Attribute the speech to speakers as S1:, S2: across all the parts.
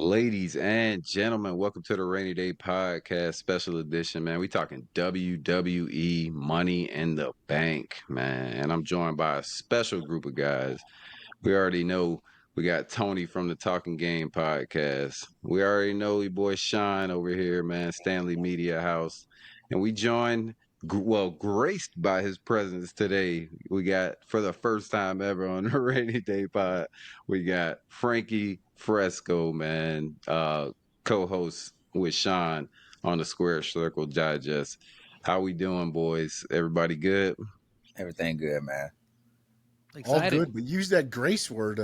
S1: Ladies and gentlemen, welcome to the Rainy Day Podcast Special Edition, man. We talking WWE Money in the Bank, man. And I'm joined by a special group of guys. We already know we got Tony from the Talking Game Podcast. We already know your boy Sean over here, man, Stanley Media House. And we joined, graced by his presence today. We got, for the first time ever on the Rainy Day Pod, we got Frankie Fresco, man, co-host with Sean on the Square Circle Digest. How we doing, boys? Everybody good?
S2: Everything good, man.
S3: All
S4: Excited.
S3: good, but use that grace word.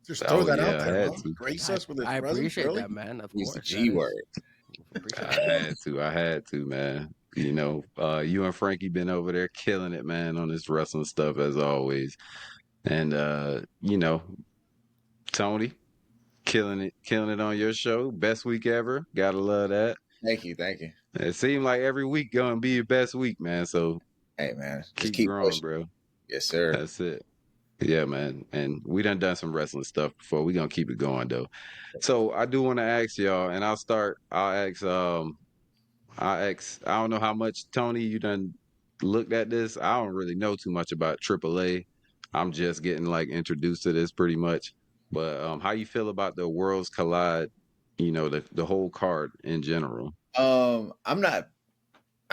S3: Just
S1: Oh,
S3: throw that
S1: yeah,
S3: out
S1: I
S3: there.
S1: had
S3: Huh?
S1: to.
S3: Grace us with his
S4: I
S3: presence,
S4: appreciate
S3: really?
S4: that, man. Of
S2: Use the
S4: course.
S2: G word.
S4: Appreciate
S1: I
S4: that.
S1: had to, man. You know, you and Frankie been over there killing it, man, on this wrestling stuff as always. And Tony, killing it on your show. Best week ever. Gotta love that.
S2: Thank you.
S1: It seemed like every week gonna be your best week, man. So
S2: Hey, man, just
S1: keep
S2: keep
S1: growing,
S2: pushing.
S1: bro.
S2: Yes, sir.
S1: That's it. Yeah, man. And we done some wrestling stuff before. We gonna keep it going though. So I do want to ask y'all, and I don't know how much, Tony, you done looked at this. I don't really know too much about AAA. I'm just getting like introduced to this pretty much. But how you feel about the Worlds Collide, the whole card in general?
S2: I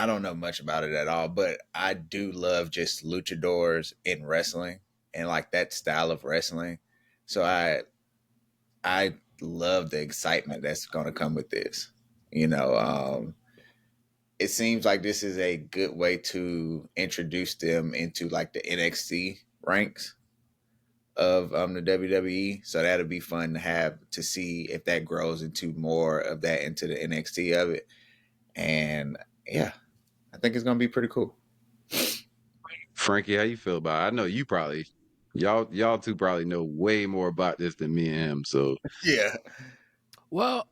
S2: don't know much about it at all, but I do love just luchadors in wrestling and like that style of wrestling. So I love the excitement that's going to come with this. It seems like this is a good way to introduce them into like the NXT ranks of the WWE. So that'll be fun to have to see if that grows into more of that into the NXT of it. And yeah, I think it's gonna be pretty cool.
S1: Frankie, how you feel about it? I know you probably y'all two probably know way more about this than me and him. So
S2: Yeah.
S4: Well,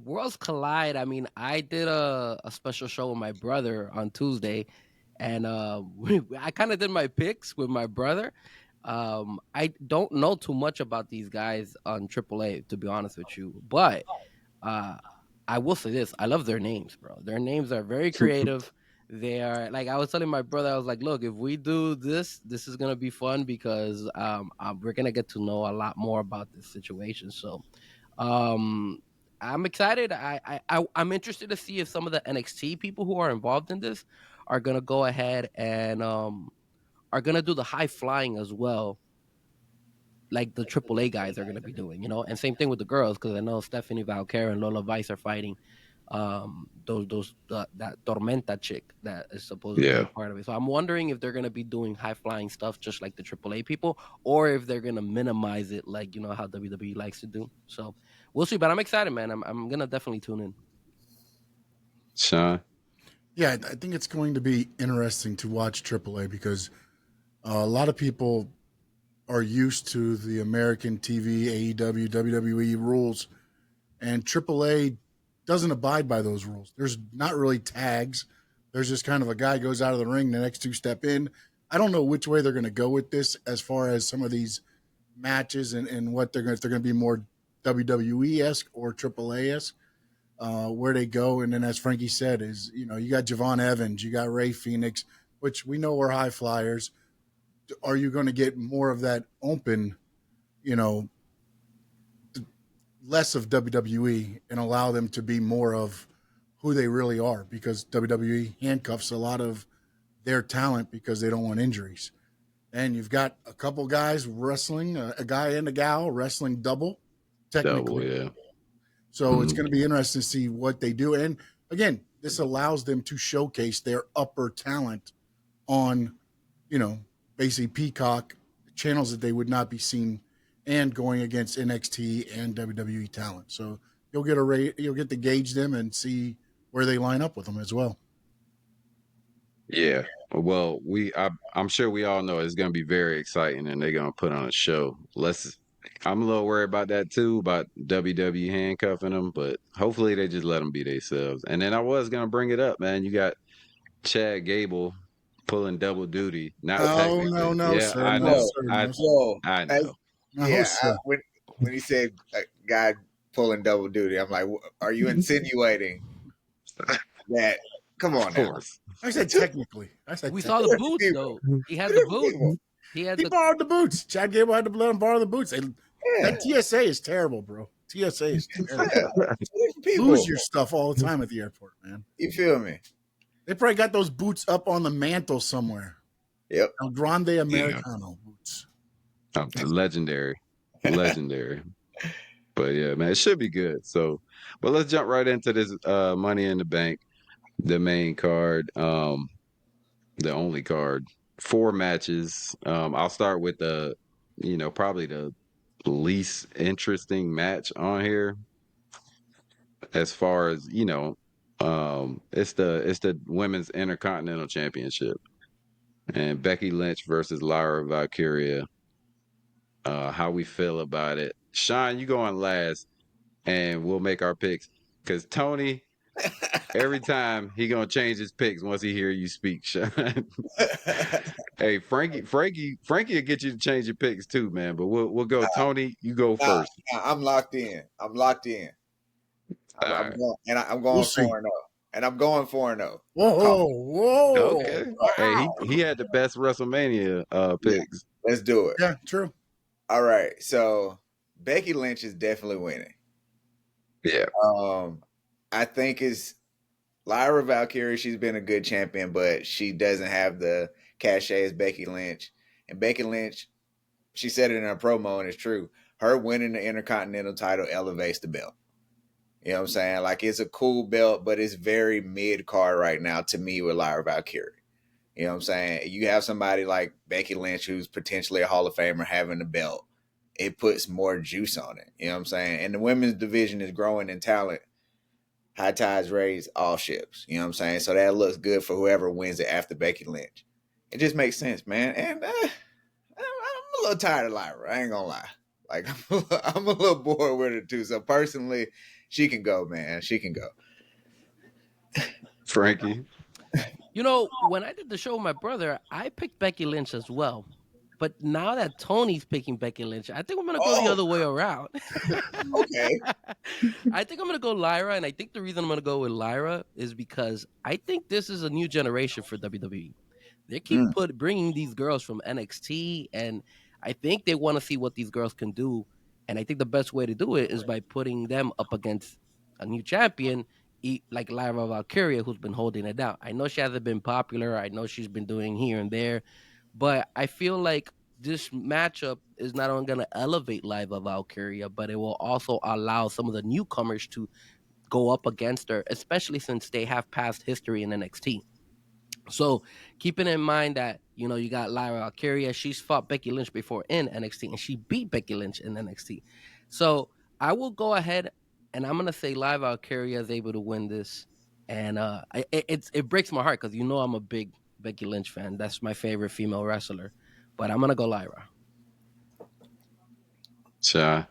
S4: Worlds Collide. I mean, I did a special show with my brother on Tuesday, and I kind of did my picks with my brother. I don't know too much about these guys on AAA, to be honest with you, but I will say this: I love their names, bro. Their names are very creative. They are like I was telling my brother, I was like, "Look, if we do this, this is gonna be fun because we're gonna get to know a lot more about this situation." So, um, I'm excited. I'm interested to see if some of the NXT people who are involved in this are gonna go ahead and are gonna do the high flying as well, like the AAA guys are going to be doing, and same thing with the girls because I know Stephanie Valkyrie and Lola Vice are fighting that Tormenta chick that is supposedly
S1: yeah.
S4: a part of it. So I'm wondering if they're going to be doing high flying stuff just like the AAA people, or if they're going to minimize it like how WWE likes to do. So we'll see. But I'm excited, man. I'm going to definitely tune in.
S1: Sean.
S3: Yeah, I think it's going to be interesting to watch AAA because a lot of people are used to the American TV, AEW, WWE rules, and AAA doesn't abide by those rules. There's not really tags. There's just kind of a guy goes out of the ring, the next two step in. I don't know which way they're going to go with this as far as some of these matches and what if they're going to be more WWE-esque or AAA-esque, where they go. And then as Frankie said, is, you got Javon Evans, you got Ray Phoenix, which we know are high flyers. Are you going to get more of that open, less of WWE and allow them to be more of who they really are? Because WWE handcuffs a lot of their talent because they don't want injuries. And you've got a couple guys wrestling, a guy and a gal wrestling double, technically.
S1: Yeah.
S3: So it's going to be interesting to see what they do. And again, this allows them to showcase their upper talent on, basically Peacock channels that they would not be seen, and going against NXT and WWE talent. So you'll get to gauge them and see where they line up with them as well.
S1: Yeah. Well, I'm sure we all know it's going to be very exciting, and they're going to put on a show. I'm a little worried about that too, about WWE handcuffing them, but hopefully they just let them be themselves. And then I was going to bring it up, man. You got Chad Gable pulling double duty. Not technically.
S3: No,
S1: Yeah,
S3: sir.
S1: I
S3: No,
S1: know.
S3: sir.
S1: I
S3: No, sir.
S1: know.
S2: No,
S3: No, sir.
S2: when he said a guy pulling double duty. I'm like, are you insinuating that? Come on
S1: Of
S2: now.
S1: course.
S3: I said technically. I said
S4: We
S3: technically.
S4: saw the
S2: Different
S4: boots
S2: people.
S4: though. He had the
S2: Different
S4: boots.
S2: people.
S4: He had
S3: He
S4: the.
S3: borrowed the boots. Chad Gable had to let him borrow the boots.
S2: Yeah,
S3: That TSA is terrible, bro. TSA is terrible.
S2: yeah. Different people.
S3: Lose your stuff all the time at the airport, man.
S2: You feel me?
S3: They probably got those boots up on the mantle somewhere.
S2: Yep.
S3: El Grande Americano boots.
S1: Legendary. Legendary. But yeah, man, it should be good. So, but let's jump right into this Money in the Bank, the main card, the only card. 4 matches. I'll start with probably the least interesting match on here as far as, it's the women's intercontinental championship. And Becky Lynch versus Lyra Valkyria. How we feel about it. Sean, you go on last and we'll make our picks. Cause Tony, every time he gonna change his picks once he hear you speak, Sean. Hey, Frankie will get you to change your picks too, man. But we'll go. Tony, you go
S2: Nah,
S1: first.
S2: I'm locked in. I'm locked in.
S1: All
S2: I'm
S1: right.
S2: going, and I'm going
S3: We'll see.
S2: 4-0. And I'm going 4-0.
S3: Whoa, whoa.
S1: Okay.
S3: Wow.
S1: Hey, he had the best WrestleMania
S2: Yeah.
S1: picks.
S2: Let's do it.
S3: Yeah, true.
S2: All right. So Becky Lynch is definitely winning.
S1: Yeah.
S2: I think it's Lyra Valkyrie. She's been a good champion, but she doesn't have the cachet as Becky Lynch. And Becky Lynch, she said it in her promo, and it's true. Her winning the Intercontinental title elevates the belt. You know what I'm saying? Like, it's a cool belt, but it's very mid card right now to me with Lyra Valkyrie. You know what I'm saying? You have somebody like Becky Lynch, who's potentially a Hall of Famer, having the belt. It puts more juice on it. You know what I'm saying? And the women's division is growing in talent. High tides raise all ships. You know what I'm saying? So that looks good for whoever wins it after Becky Lynch. It just makes sense, man. And I'm a little tired of Lyra. I ain't gonna lie. Like, I'm a little bored with her too. So personally, she can go, man. She can go.
S1: Frankie.
S4: You know, when I did the show with my brother, I picked Becky Lynch as well. But now that Tony's picking Becky Lynch, I think I'm gonna go the other way around.
S2: Okay.
S4: I think I'm gonna go Lyra, and I think the reason I'm gonna go with Lyra is because I think this is a new generation for WWE. They keep bringing these girls from NXT, and I think they want to see what these girls can do. And I think the best way to do it is by putting them up against a new champion, like Lyra Valkyria, who's been holding it down. I know she hasn't been popular. I know she's been doing here and there, but I feel like this matchup is not only going to elevate Lyra Valkyria, but it will also allow some of the newcomers to go up against her, especially since they have past history in NXT. So keeping in mind that, you got Lyra Valkyria, she's fought Becky Lynch before in NXT, and she beat Becky Lynch in NXT. So I will go ahead and I'm gonna say Lyra Valkyria is able to win this, and it breaks my heart because I'm a big Becky Lynch fan. That's my favorite female wrestler, but I'm gonna go Lyra.
S1: Sean.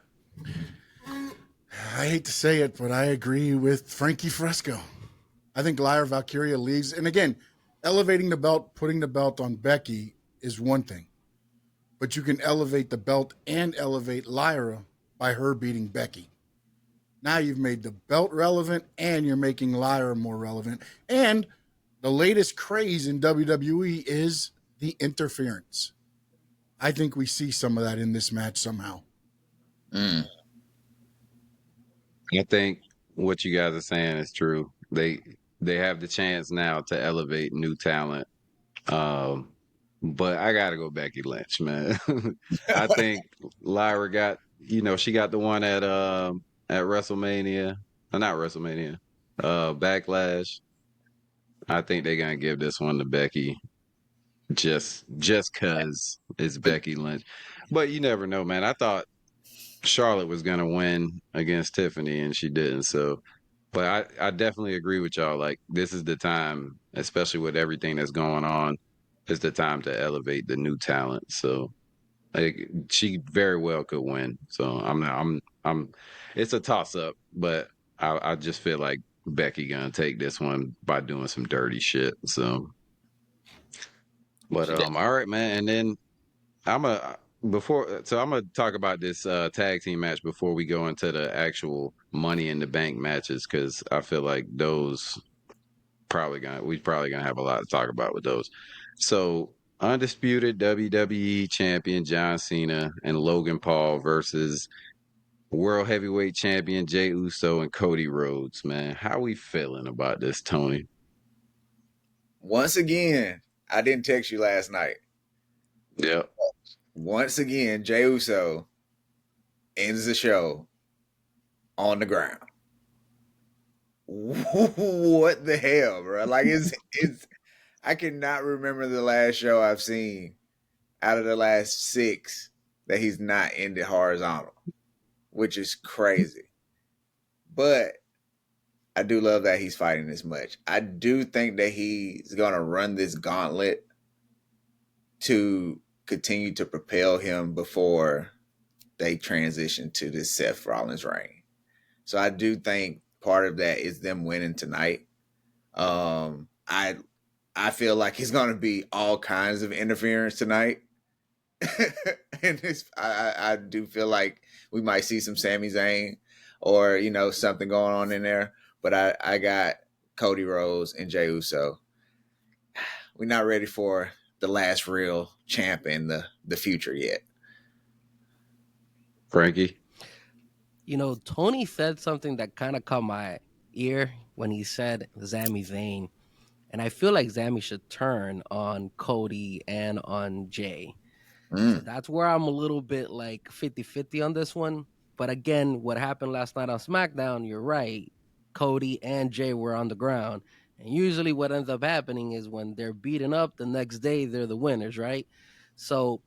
S3: I hate to say it, but I agree with Frankie Fresco. I think Lyra Valkyria leaves. And again, elevating the belt, putting the belt on Becky is one thing. But you can elevate the belt and elevate Lyra by her beating Becky. Now you've made the belt relevant and you're making Lyra more relevant. And the latest craze in WWE is the interference. I think we see some of that in this match somehow.
S1: I think what you guys are saying is true. They have the chance now to elevate new talent. But I gotta go Becky Lynch, man. I think Lyra got, she got the one at WrestleMania. Not WrestleMania. Backlash. I think they're gonna give this one to Becky just cause it's Becky Lynch. But you never know, man. I thought Charlotte was gonna win against Tiffany and she didn't. So, but I definitely agree with y'all. Like, this is the time, especially with everything that's going on, is the time to elevate the new talent. So, like, she very well could win. So I'm it's a toss up, but I just feel like Becky gonna take this one by doing some dirty shit. So, but all right, man. And then So I'm gonna talk about this tag team match before we go into the actual Money in the Bank matches, because I feel like those we probably gonna have a lot to talk about with those. So undisputed WWE champion John Cena and Logan Paul versus World Heavyweight Champion Jey Uso and Cody Rhodes. Man, how we feeling about this, Tony?
S2: Once again, I didn't text you last night.
S1: Yep.
S2: Once again, Jey Uso ends the show on the ground. What the hell, bro? Like it's I cannot remember the last show I've seen out of the last 6 that he's not ended horizontal, which is crazy. But I do love that he's fighting this much. I do think that he's gonna run this gauntlet to continue to propel him before they transition to this Seth Rollins reign. So I do think part of that is them winning tonight. I feel like it's going to be all kinds of interference tonight, and I do feel like we might see some Sami Zayn or something going on in there. But I got Cody Rhodes and Jey Uso. We're not ready for the last real champ in the future yet.
S1: Frankie?
S4: Tony said something that kind of caught my ear when he said Sami Zayn. And I feel like Sami should turn on Cody and on Jay. So that's where I'm a little bit like 50-50 on this one. But again, what happened last night on SmackDown, you're right. Cody and Jay were on the ground. And usually what ends up happening is when they're beaten up, the next day they're the winners, right? So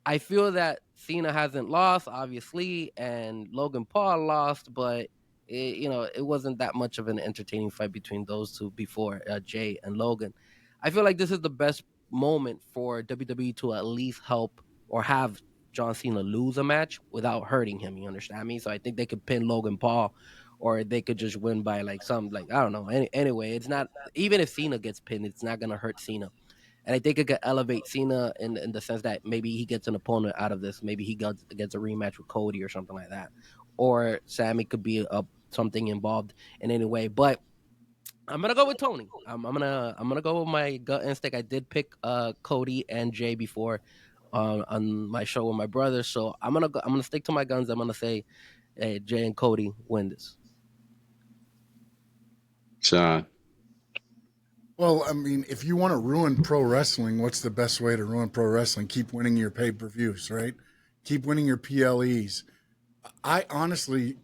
S4: I feel that Cena hasn't lost, obviously, and Logan Paul lost, but it wasn't that much of an entertaining fight between those two before Jay and Logan. I feel like this is the best moment for WWE to at least help or have John Cena lose a match without hurting him. You understand me? So I think they could pin Logan Paul, or they could just win by like some I don't know. Anyway, it's not, even if Cena gets pinned, it's not gonna hurt Cena. And I think it could elevate Cena in the sense that maybe he gets an opponent out of this. Maybe he gets a rematch with Cody or something like that. Or Sammy could be something involved in any way. But I'm gonna go with Tony. I'm gonna go with my gut instinct. I did pick Cody and Jay before on my show with my brother. So I'm gonna stick to my guns. I'm gonna say Jay and Cody win this.
S1: Sean?
S3: Well, I mean, if you want to ruin pro wrestling, what's the best way to ruin pro wrestling? Keep winning your pay-per-views, right? Keep winning your PLEs. I honestly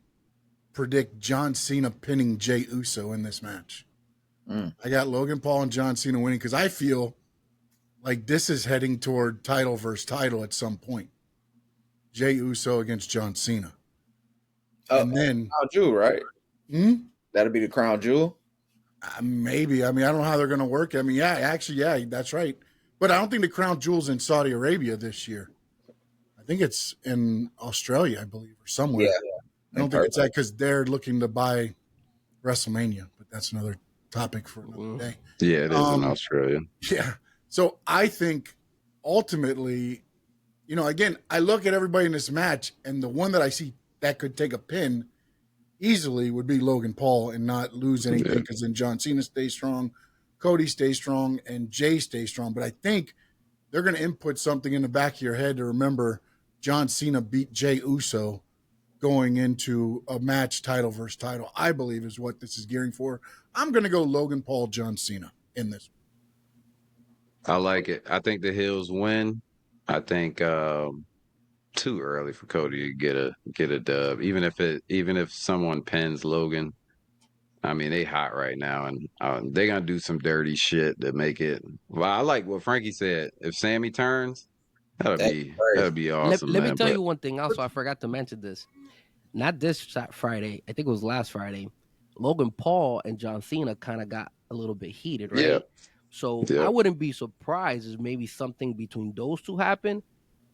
S3: predict John Cena pinning Jey Uso in this match. I got Logan Paul and John Cena winning because I feel like this is heading toward title versus title at some point. Jey Uso against John Cena. And then
S2: Crown Jewel, right? That'll be the Crown Jewel.
S3: Maybe. I mean, I don't know how they're going to work. I mean, yeah, that's right. But I don't think the Crown Jewel's in Saudi Arabia this year. I think it's in Australia, I believe, or somewhere.
S2: Yeah.
S3: I don't think it's that because they're looking to buy WrestleMania, but that's another topic for another day.
S1: Yeah, it is in Australia.
S3: Yeah. So I think ultimately, again, I look at everybody in this match, and the one that I see that could take a pin easily would be Logan Paul and not lose anything, because then John Cena stays strong, Cody stays strong, and Jay stays strong. But I think they're going to input something in the back of your head to remember John Cena beat Jey Uso going into a match title versus title, I believe is what this is gearing for. I'm going to go Logan Paul, John Cena in this.
S1: I like it. I think the Hills win. I think too early for Cody to get a dub. Even if someone pins Logan, I mean they hot right now, and they're gonna do some dirty shit to make it. Well, I like what Frankie said. If Sammy turns, that'll be awesome,
S4: Let me
S1: man.
S4: tell
S1: But
S4: you one thing. Also, I forgot to mention this. Not this Friday. I think it was last Friday. Logan Paul and John Cena kind of got a little bit heated, right?
S1: yeah,
S4: So
S1: yeah.
S4: I wouldn't be surprised if maybe something between those two happen,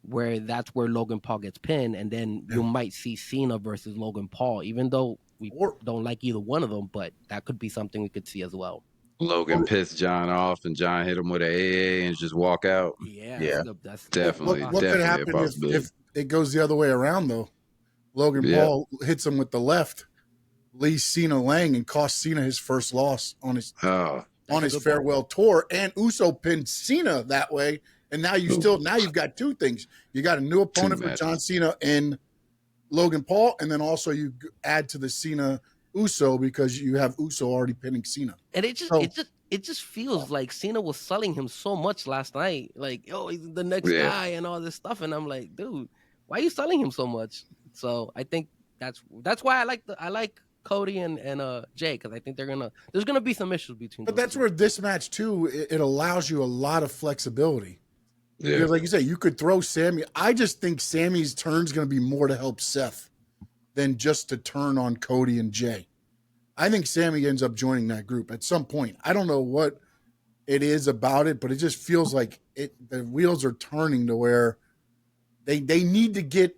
S4: where that's where Logan Paul gets pinned, and then you might see Cena versus Logan Paul, even though we don't like either one of them, but that could be something we could see as well.
S1: Logan pissed John off, and John hit him with an AA and just walk out.
S4: Yeah,
S2: Yeah.
S4: that's
S1: Definitely,
S3: What could
S1: definitely a
S3: happen
S1: possibility.
S3: if it goes the other way around though? Logan
S1: Yeah.
S3: Paul hits him with the left, leaves Cena laying, and costs Cena his first loss on his
S1: Oh,
S4: That's a good point.
S3: farewell tour. And Uso pinned Cena that way, and now you've got two things. You got a new opponent for
S1: matches.
S3: John Cena in Logan Paul, and then also you add to the Cena Uso because you have Uso already pinning Cena.
S4: And it just feels like Cena was selling him so much last night. Like, oh, he's the next
S1: Yeah.
S4: guy and all this stuff. And I'm like, dude, why are you selling him so much? So I think that's why I like Cody and Jay, because I think there's gonna be some issues between
S3: But
S4: those
S3: that's
S4: two.
S3: where this match too, it allows you a lot of flexibility.
S1: Yeah.
S3: Because like you say, you could throw Sammy. I just think Sammy's turn is going to be more to help Seth than just to turn on Cody and Jay. I think Sammy ends up joining that group at some point. I don't know what it is about it, but it just feels like the wheels are turning to where they need to get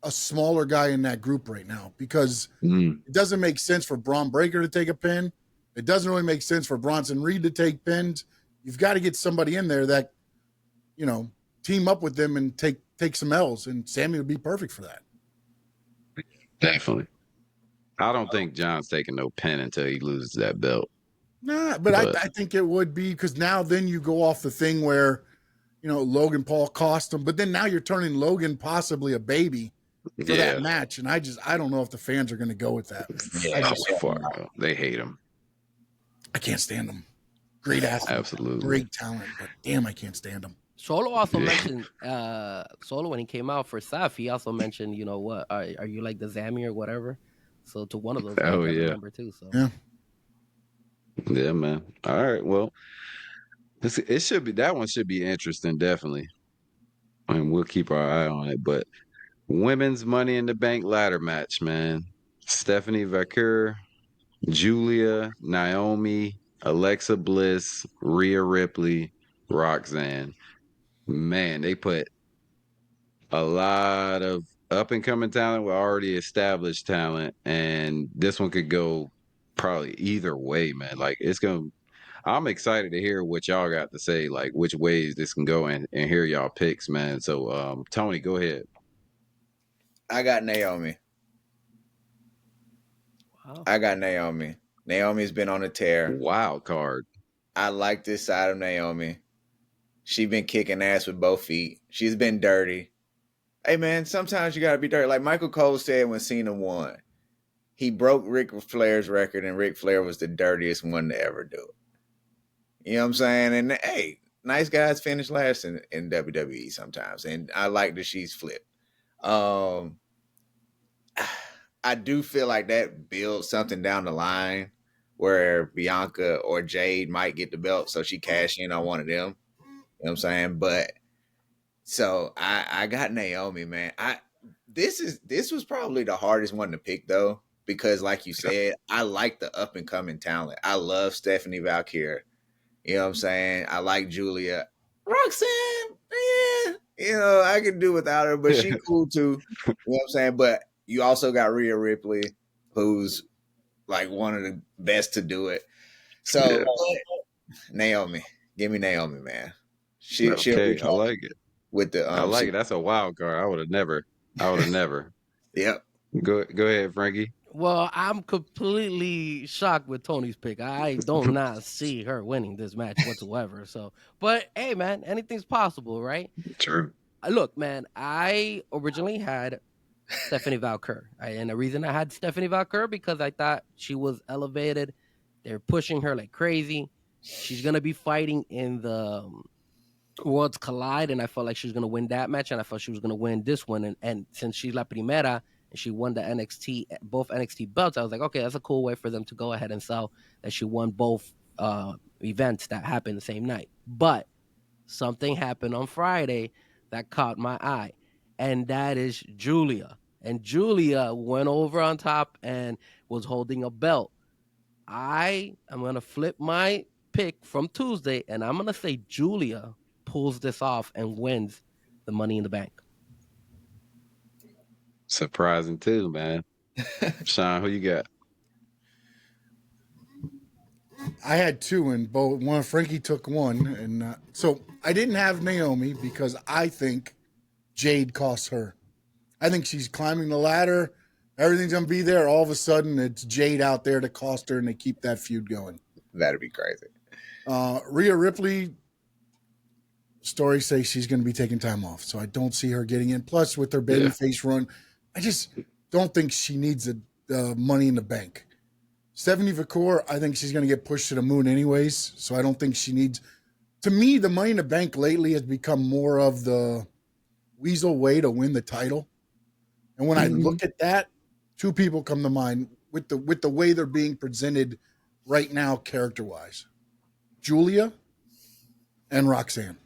S3: a smaller guy in that group right now, because it doesn't make sense for Braun Breaker to take a pin. It doesn't really make sense for Bronson Reed to take pins. You've got to get somebody in there that, team up with them and take some L's, and Sammy would be perfect for that.
S1: Definitely. I don't think John's taking no pin until he loses that belt.
S3: Nah, but I think it would be, because now then you go off the thing where, Logan Paul cost him, but then now you're turning Logan possibly a baby for that match, and I don't know if the fans are going to go with that.
S1: They hate him.
S3: I can't stand him. Great athlete,
S1: Absolutely.
S3: great talent, but damn, I can't stand him.
S4: Solo also mentioned Solo when he came out for Seth. He also mentioned, what are you like the Zammy or whatever? So to one of those guys, I remember too. So
S1: yeah, man. All right, well, that one should be interesting, definitely, and we'll keep our eye on it. But women's Money in the Bank ladder match, man. Stephanie Vaquer, Julia, Naomi, Alexa Bliss, Rhea Ripley, Roxanne. Man, they put a lot of up and coming talent with already established talent, and this one could go probably either way, man. Like I'm excited to hear what y'all got to say, like which ways this can go, and hear y'all picks, man. So Tony, go ahead.
S2: I got Naomi.
S4: wow.
S2: I got Naomi. Naomi's been on a tear.
S1: Wild card.
S2: I like this side of Naomi. She's been kicking ass with both feet. She's been dirty. Hey, man, sometimes you got to be dirty. Like Michael Cole said when Cena won, he broke Ric Flair's record, and Ric Flair was the dirtiest one to ever do it. You know what I'm saying? And, hey, nice guys finish last in WWE sometimes, and I like that she's flipped. I do feel like that builds something down the line where Bianca or Jade might get the belt, so she cash in on one of them. You know what I'm saying? But so I got Naomi, man. This was probably the hardest one to pick though, because like you said, I like the up and coming talent. I love Stephanie Valkyrie. You know what I'm saying? I like Julia. Roxanne, I can do without her, but she cool too. You know what I'm saying? But you also got Rhea Ripley, who's like one of the best to do it. So Naomi, give me Naomi, man. She'll be
S1: I like it.
S2: With the
S1: I like it. That's a wild card. I would have never.
S2: Yep.
S1: Go ahead, Frankie.
S4: Well, I'm completely shocked with Tony's pick. I don't not see her winning this match whatsoever. So, but hey, man, anything's possible, right?
S1: True.
S4: Look, man, I originally had Stephanie Valkyrie, and the reason I had Stephanie Valkyrie because I thought she was elevated. They're pushing her like crazy. She's gonna be fighting in the Worlds Collide, and I felt like she was gonna win that match, and I felt she was gonna win this one. And since she's La Primera and she won the both NXT belts, I was like, okay, that's a cool way for them to go ahead and sell that she won both events that happened the same night. But something happened on Friday that caught my eye, and that is Julia. And Julia went over on top and was holding a belt. I am going to flip my pick from Tuesday, and I'm going to say Julia pulls this off and wins the Money in the Bank.
S1: Surprising too, man. Sean, who you got?
S3: I had two, and both one Frankie took one, and so I didn't have Naomi because I think Jade costs her. I think she's climbing the ladder. Everything's gonna be there. All of a sudden, it's Jade out there to cost her, and they keep that feud going.
S2: That'd be crazy.
S3: Rhea Ripley, stories say she's going to be taking time off, so I don't see her getting in. Plus, with her babyface run, I just don't think she needs the Money in the Bank. Stephanie Vacour, I think she's going to get pushed to the moon anyways, so I don't think she needs. To me, the Money in the Bank lately has become more of the weasel way to win the title. And when I look at that, two people come to mind with the way they're being presented right now, character wise. Julia and Roxanne.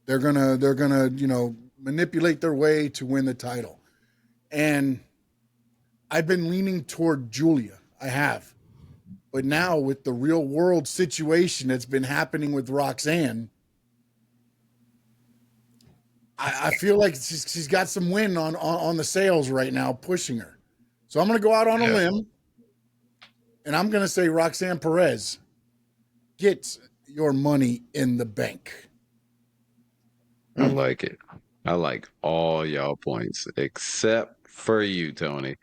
S3: They're gonna, manipulate their way to win the title. And I've been leaning toward Julia. I have. But now with the real world situation that's been happening with Roxanne, I feel like she's got some win on the sales right now, pushing her. So I'm gonna go out on a limb, and I'm gonna say Roxanne Perez gets your Money in the Bank.
S1: I like it. I like all y'all points except for you, Tony.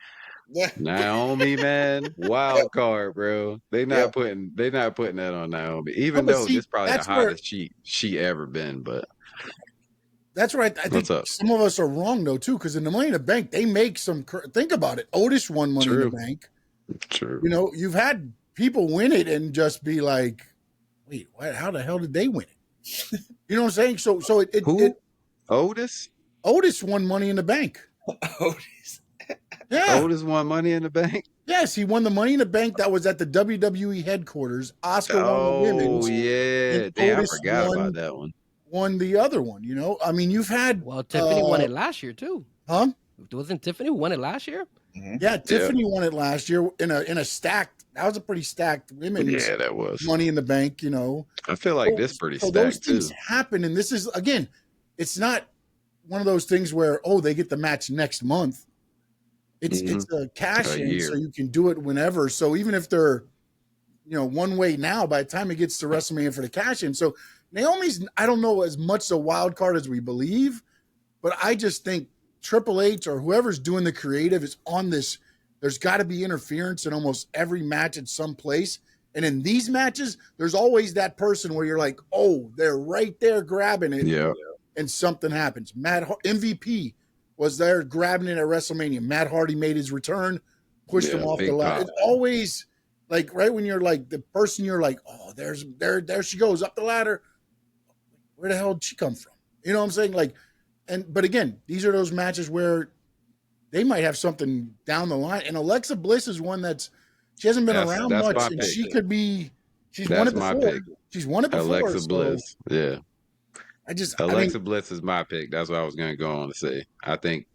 S2: Yeah.
S1: Naomi, man, wild card, bro. They not putting that on Naomi, even though this is probably the hottest she ever been. But
S3: that's right. I think some of us are wrong though too, because in the Money in the Bank they make some. Think about it. Otis won Money in the Bank.
S1: True.
S3: You've had people win it and just be like, "Wait, what? How the hell did they win it?" You know what I'm saying? So
S1: Otis?
S3: Otis won Money in the Bank.
S2: Otis.
S3: Yeah.
S1: Otis won Money in the Bank?
S3: Yes, he won the Money in the Bank that was at the WWE headquarters. Oscar won the women's.
S1: Oh, yeah. Damn, I forgot about that one.
S3: Won the other one, I mean, you've had...
S4: Well, Tiffany won it last year, too.
S3: Huh?
S4: Wasn't Tiffany who won it last year?
S3: Mm-hmm. Yeah, Tiffany won it last year in a stacked... That was a pretty stacked women's
S1: that was.
S3: Money in the Bank,
S1: I feel like this pretty stacked,
S3: those things happen, and this is, again, it's not one of those things where, they get the match next month. It's a cash in, so you can do it whenever. So even if they're, one way now, by the time it gets to WrestleMania for the cash in. So Naomi's, I don't know as much a wild card as we believe, but I just think Triple H or whoever's doing the creative is on this. There's got to be interference in almost every match at some place. And in these matches, there's always that person where you're like, oh, they're right there grabbing it.
S1: Yeah.
S3: And something happens. MVP was there grabbing it at WrestleMania. Matt Hardy made his return, pushed him off the ladder. It's always like right when you're like the person you're like, oh, there she goes up the ladder. Where the hell did she come from? You know what I'm saying? Like, but again, these are those matches where they might have something down the line. And Alexa Bliss is one she hasn't been around much, and she could be. She's won it before. She's won it before.
S1: Alexa Bliss, yeah. Alexa Bliss is my pick. That's what I was going to go on to say. I think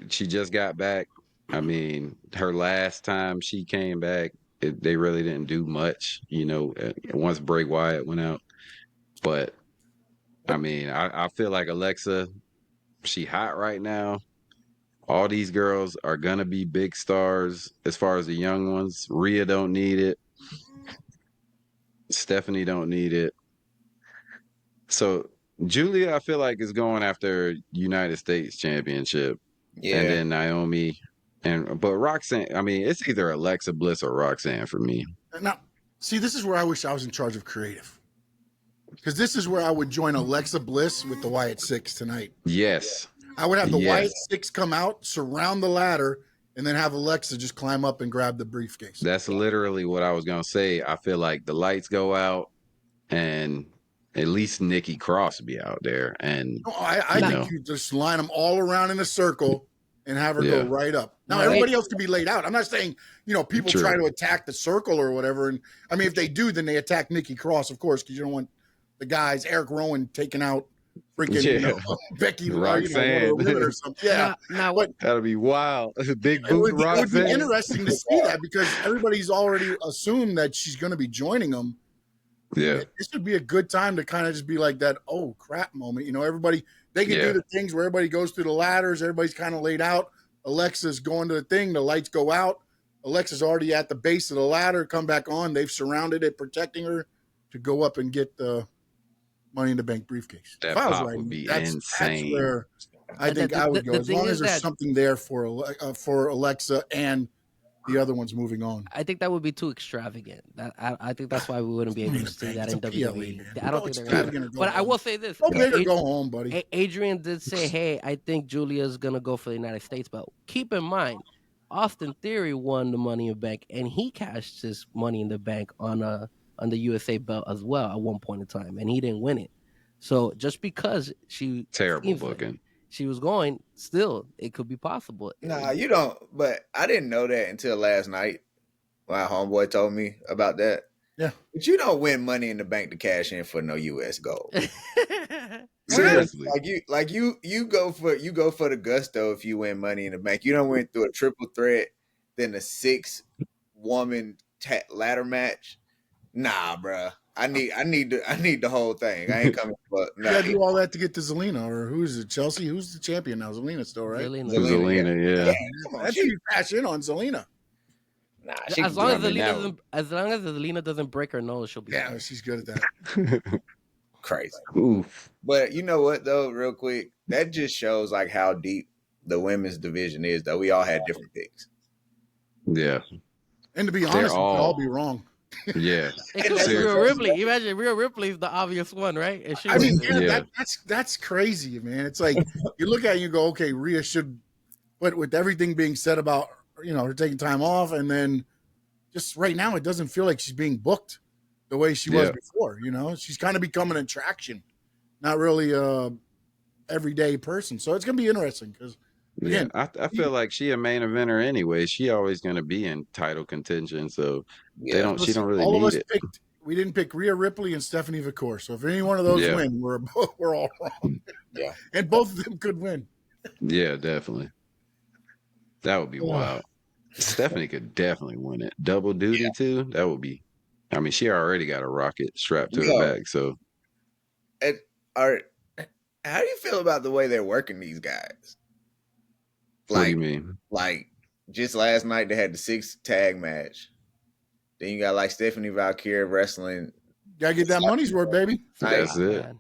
S1: she just got back. I mean, her last time she came back, they really didn't do much, once Bray Wyatt went out. But, I mean, I feel like Alexa, she hot right now. All these girls are going to be big stars as far as the young ones. Rhea don't need it. Stephanie don't need it. So Julia, I feel like, is going after United States Championship. Yeah. And then Naomi. But Roxanne, I mean, it's either Alexa Bliss or Roxanne for me.
S3: Now, see, this is where I wish I was in charge of creative. Because this is where I would join Alexa Bliss with the Wyatt Six tonight.
S1: Yes.
S3: I would have the Wyatt Six come out, surround the ladder, and then have Alexa just climb up and grab the briefcase.
S1: That's literally what I was going to say. I feel like the lights go out and at least Nikki Cross be out there. And
S3: I think you just line them all around in a circle and have her go right up. Now, everybody else can be laid out. I'm not saying, people try to attack the circle or whatever. And I mean, if they do, then they attack Nikki Cross, of course, because you don't want the guys, Eric Rowan, taking out freaking Becky
S1: Roxanne
S3: or something. Yeah.
S4: Now,
S1: that'll be wild. Big boot Roxanne.
S3: It would be interesting to see that because everybody's already assumed that she's going to be joining them.
S1: Yeah.
S3: This would be a good time to kind of just be like that, oh, crap moment. Everybody, they can do the things where everybody goes through the ladders. Everybody's kind of laid out. Alexa's going to the thing. The lights go out. Alexa's already at the base of the ladder, come back on. They've surrounded it, protecting her to go up and get the Money in the Bank briefcase. If
S1: That
S3: I was
S1: pop would
S3: writing,
S1: be
S3: that's
S1: insane.
S3: where I
S4: And
S3: think I would go.
S4: the
S3: As
S4: thing
S3: long
S4: is
S3: as there's
S4: that
S3: something there for Alexa and the other one's moving on.
S4: I think that would be too extravagant. I think that's why we wouldn't be able
S3: Money in
S4: to
S3: the
S4: see
S3: Bank,
S4: that
S3: it's
S4: in
S3: a PLE,
S4: WWE.
S3: man.
S4: I don't
S3: Go
S4: think they're gonna.
S3: extravagant or go
S4: But I
S3: home.
S4: will say this:
S3: Go big or go home, buddy.
S4: Adrian did say, "Hey, I think Julia's gonna go for the United States belt." Keep in mind, Austin Theory won the Money in the Bank, and he cashed his Money in the Bank on the USA belt as well at one point in time, and he didn't win it. So just because she
S1: Terrible
S4: seems like
S1: booking.
S4: she was going, still it could be possible.
S2: Nah, you don't. But I didn't know that until last night. My homeboy told me about that.
S3: Yeah.
S2: But you don't win Money in the Bank to cash in for no U.S. gold.
S1: Seriously.
S2: You go for the gusto if you win Money in the Bank. You don't win through a triple threat, then a 6-woman ladder match. Nah, bruh. I need the whole thing. I ain't coming for
S3: You gotta
S2: nothing.
S3: do all that to get to Zelina, or who's it? Chelsea? Who's the champion now? Zelina still, right?
S4: Zelina.
S1: Zelina, yeah.
S2: Come on,
S3: That's who you cash in on, Zelina.
S2: nah, she
S4: As
S2: can
S4: long
S2: do
S4: as
S2: it.
S1: I mean,
S4: Zelina as long as Zelina doesn't break her nose, she'll be
S3: Yeah,
S4: fine.
S3: she's good at that.
S2: Crazy.
S1: Oof.
S2: But you know what though, real quick, that just shows like how deep the women's division is. Though we all had different picks.
S1: Yeah.
S3: And to be honest, we could all be wrong.
S1: Yeah.
S4: It could be
S1: Seriously.
S4: Rhea Ripley. Imagine Rhea Ripley's the obvious one, right? And she
S3: I mean,
S4: was-
S3: yeah, that's crazy, man. It's like you look at it and you go, okay, Rhea should, but with everything being said about her taking time off, and then just right now, it doesn't feel like she's being booked the way she was
S1: Yeah.
S3: before. She's kind of become an attraction, not really a everyday person. So it's gonna be interesting because
S1: Yeah.
S3: again,
S1: I feel like she a main eventer anyway. She always gonna be in title contention. So she
S2: Yeah.
S1: don't
S3: listen,
S1: really
S3: all of
S1: need
S3: us
S1: it.
S3: we didn't pick Rhea Ripley and Stephanie Vicor. So if any one of those
S1: Yeah.
S3: win, we're all wrong.
S2: Yeah.
S3: And both of them could win.
S1: Yeah, definitely. That would be wild. Stephanie could definitely win it. Double duty too. That would be. I mean, she already got a rocket strapped to her back. So
S2: How do you feel about the way they're working these guys?
S1: what do you mean?
S2: Like just last night they had the 6 tag match. Then you got like Stephanie Valkyrie wrestling.
S3: Gotta get that money's worth, baby.
S1: That's
S4: Ah,
S1: it.
S4: man.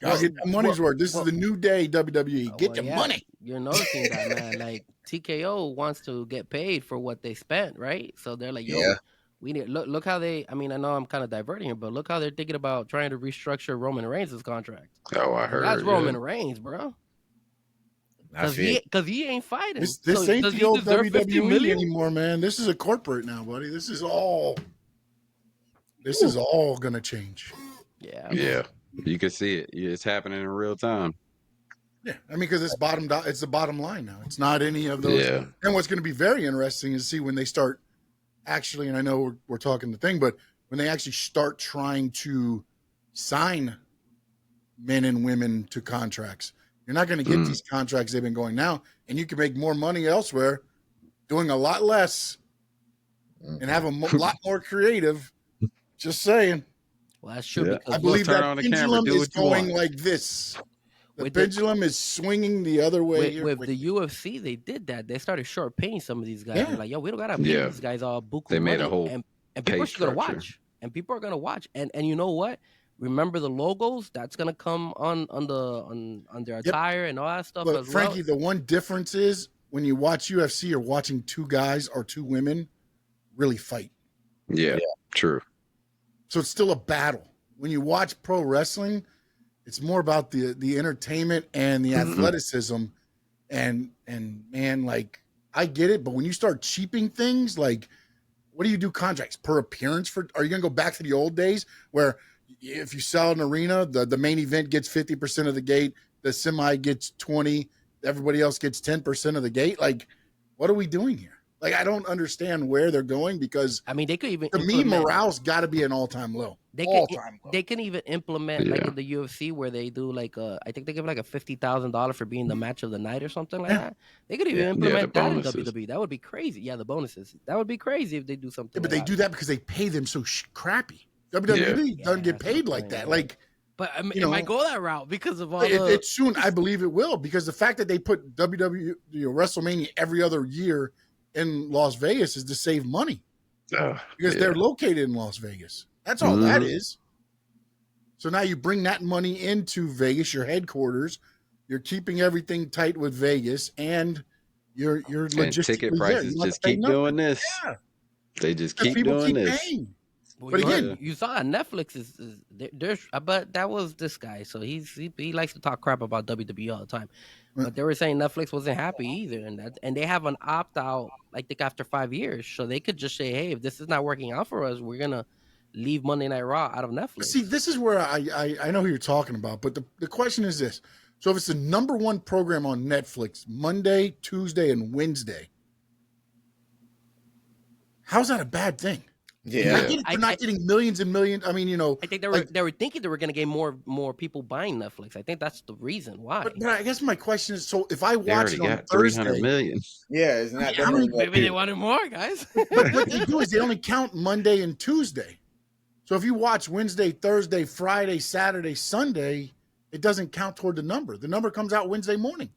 S3: Gotta get that money's worth. This is the new day, WWE. Get
S4: Well,
S3: your
S4: yeah,
S3: money.
S4: You're noticing that, man. Like TKO wants to get paid for what they spent, right? So they're like, yo,
S2: Yeah.
S4: we need look how they. I mean, I know I'm kind of diverting here, but look how they're thinking about trying to restructure Roman Reigns' contract.
S1: Oh, I heard.
S4: That's
S1: yeah.
S4: Roman Reigns, bro.
S2: I feel
S4: Because he ain't fighting.
S3: This
S4: So
S3: ain't
S4: does
S3: the
S4: he
S3: old
S4: deserve 50
S3: WWE
S4: million?
S3: anymore, man. This is a corporate now, buddy. This is all gonna change.
S4: Yeah.
S1: Yeah, you can see it. It's happening in real time.
S3: Yeah, I mean, because it's the bottom line now. It's not any of those.
S1: Yeah.
S3: And what's going to be very interesting is to see when they start actually, and I know we're talking the thing, but when they actually start trying to sign men and women to contracts, you're not going to get these contracts they've been going now, and you can make more money elsewhere, doing a lot less, and have a lot more creative. Just saying.
S4: Well, that's true.
S1: Yeah.
S4: Because
S3: I believe
S1: turn
S3: that
S1: on the camera,
S3: pendulum
S1: do
S3: is
S1: what you
S3: going
S1: want.
S3: like this. The
S4: With
S3: pendulum is swinging the other way.
S4: with the UFC, they did that. They started short paying some of these guys.
S3: Yeah.
S4: They're like, yo, we don't gotta pay
S1: Yeah.
S4: these guys all buku
S1: They made a
S4: money.
S1: whole
S4: and
S1: pay
S4: people are gonna
S1: structure.
S4: watch. And people are gonna watch. And you know what? Remember the logos? That's gonna come on their attire and all that stuff
S3: But
S4: as
S3: Frankie,
S4: well.
S3: the one difference is when you watch UFC, you're watching two guys or two women really fight.
S1: Yeah, true.
S3: So it's still a battle. When you watch pro wrestling, it's more about the entertainment and the athleticism. And man, like I get it, but when you start cheaping things, like what do you do contracts per appearance for? Are you gonna go back to the old days where if you sell an arena, the main event gets 50% of the gate, the semi gets 20, everybody else gets 10% of the gate? Like, what are we doing here? Like, I don't understand where they're going because
S4: I mean, they could even
S3: to me,
S4: implement-
S3: morale's got to be an all-time low.
S4: They
S3: All-time low.
S4: they can even implement like
S1: Yeah.
S4: in the UFC where they do like I think they give like a $50,000 for being the match of the night or something like
S3: Yeah.
S4: that. They could even
S1: Yeah,
S4: implement
S1: the
S4: that in
S1: bonuses.
S4: WWE. That would be crazy. Yeah, the bonuses. That would be crazy if they do something.
S3: Yeah, but
S4: like
S3: they do that because they pay them so crappy. WWE doesn't get
S4: that's
S3: paid
S4: the
S3: like
S4: point,
S3: that.
S4: yeah.
S3: Like,
S4: But I mean,
S3: you
S4: it
S3: know,
S4: might go that route because of all
S3: it's soon. I believe it will because the fact that they put WWE WrestleMania every other year in Las Vegas is to save money because
S1: yeah.
S3: they're located in Las Vegas. That's all that is. So now you bring that money into Vegas, your headquarters. You're keeping everything tight with Vegas, and you're
S1: And ticket
S3: logistically there. You
S1: prices
S3: don't have to
S1: just
S3: pay
S1: keep
S3: nothing.
S1: doing this.
S3: Yeah,
S1: They just
S3: because
S1: keep
S3: people
S1: doing
S3: keep
S1: this.
S3: paying.
S4: Well,
S3: But
S4: you heard,
S3: again,
S4: you saw Netflix is there's but that was this guy, so he likes to talk crap about WWE all the time. But they were saying Netflix wasn't happy either, and they have an opt out, I think after 5 years, so they could just say, hey, if this is not working out for us, we're gonna leave Monday Night Raw out of Netflix.
S3: see, this is where I know who you're talking about, but the question is this: so if it's the number one program on Netflix, Monday, Tuesday, and Wednesday, how's that a bad thing?
S2: Yeah.
S3: I get it, they're not getting millions and millions. I mean,
S4: I think they were thinking they were going to get more people buying Netflix. I think that's the reason why.
S3: But I guess my question is: so if I
S1: They
S3: watch
S1: already
S3: it on
S1: got 300
S3: Thursday,
S1: million.
S2: Yeah, it's not
S3: how many?
S4: Maybe they wanted more, guys.
S3: But what they do is they only count Monday and Tuesday. So if you watch Wednesday, Thursday, Friday, Saturday, Sunday, it doesn't count toward the number. The number comes out Wednesday morning.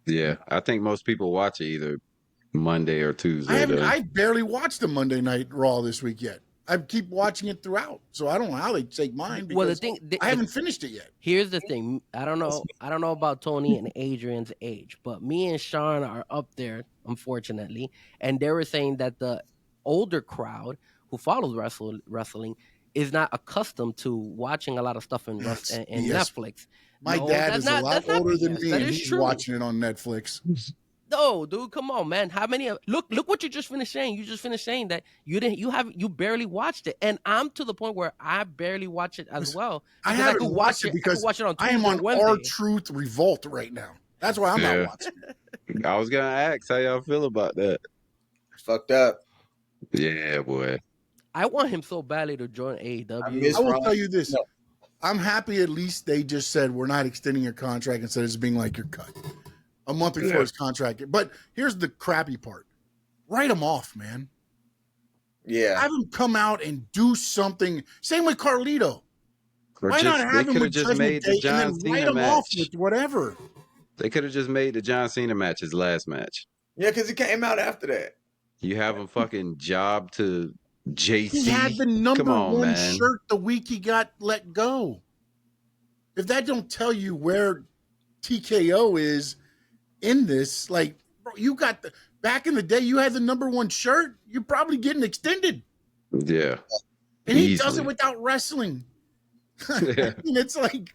S1: Yeah, I think most people watch it either Monday or Tuesday.
S3: I barely watched the Monday Night Raw this week yet. I keep watching it throughout, so I don't know how they take mine because
S4: Well, the thing,
S3: I haven't finished it yet.
S4: Here's the thing. I don't know about Tony and Adrian's age, but me and Sean are up there, unfortunately. And they were saying that the older crowd who follows wrestling is not accustomed to watching a lot of stuff in Netflix.
S3: My
S4: No,
S3: dad
S4: that's
S3: is
S4: not-
S3: a lot
S4: that's not
S3: older than
S4: BS.
S3: me,
S4: That
S3: and
S4: is
S3: he's
S4: true.
S3: watching it on Netflix.
S4: No, dude, come on, man. How many? Look what you just finished saying. You just finished saying that you barely watched it, and I'm to the point where I barely watch it as well.
S3: I
S4: because
S3: haven't watched it
S4: I
S3: because
S4: could watch it on
S3: I am
S4: Tuesday
S3: on
S4: or Wednesday.
S3: R-Truth Revolt right now. That's why I'm not watching it.
S1: I was gonna ask how y'all feel about that.
S2: It's fucked up.
S1: Yeah, boy.
S4: I want him so badly to join AEW.
S3: I will tell you this. I'm happy at least they just said we're not extending your contract instead of just being like you're cut a month before his contract. But here's the crappy part. Write him off, man.
S2: Yeah.
S3: Have him come out and do something. Same with Carlito.
S1: Or
S3: Why not have him with
S1: just
S3: Judgment
S1: made the
S3: Day
S1: John
S3: and then write
S1: Cena
S3: him off
S1: match.
S3: with whatever?
S1: They could have just made the John Cena match his last match.
S2: Yeah, because he came out after that.
S1: You have him fucking job to JC.
S3: He had the number
S1: Come on,
S3: one
S1: man.
S3: shirt the week he got let go. If that don't tell you where TKO is in this, like, bro, you got the back in the day, you had the number one shirt, you're probably getting extended.
S1: Yeah.
S3: And he does it without wrestling. I mean, it's like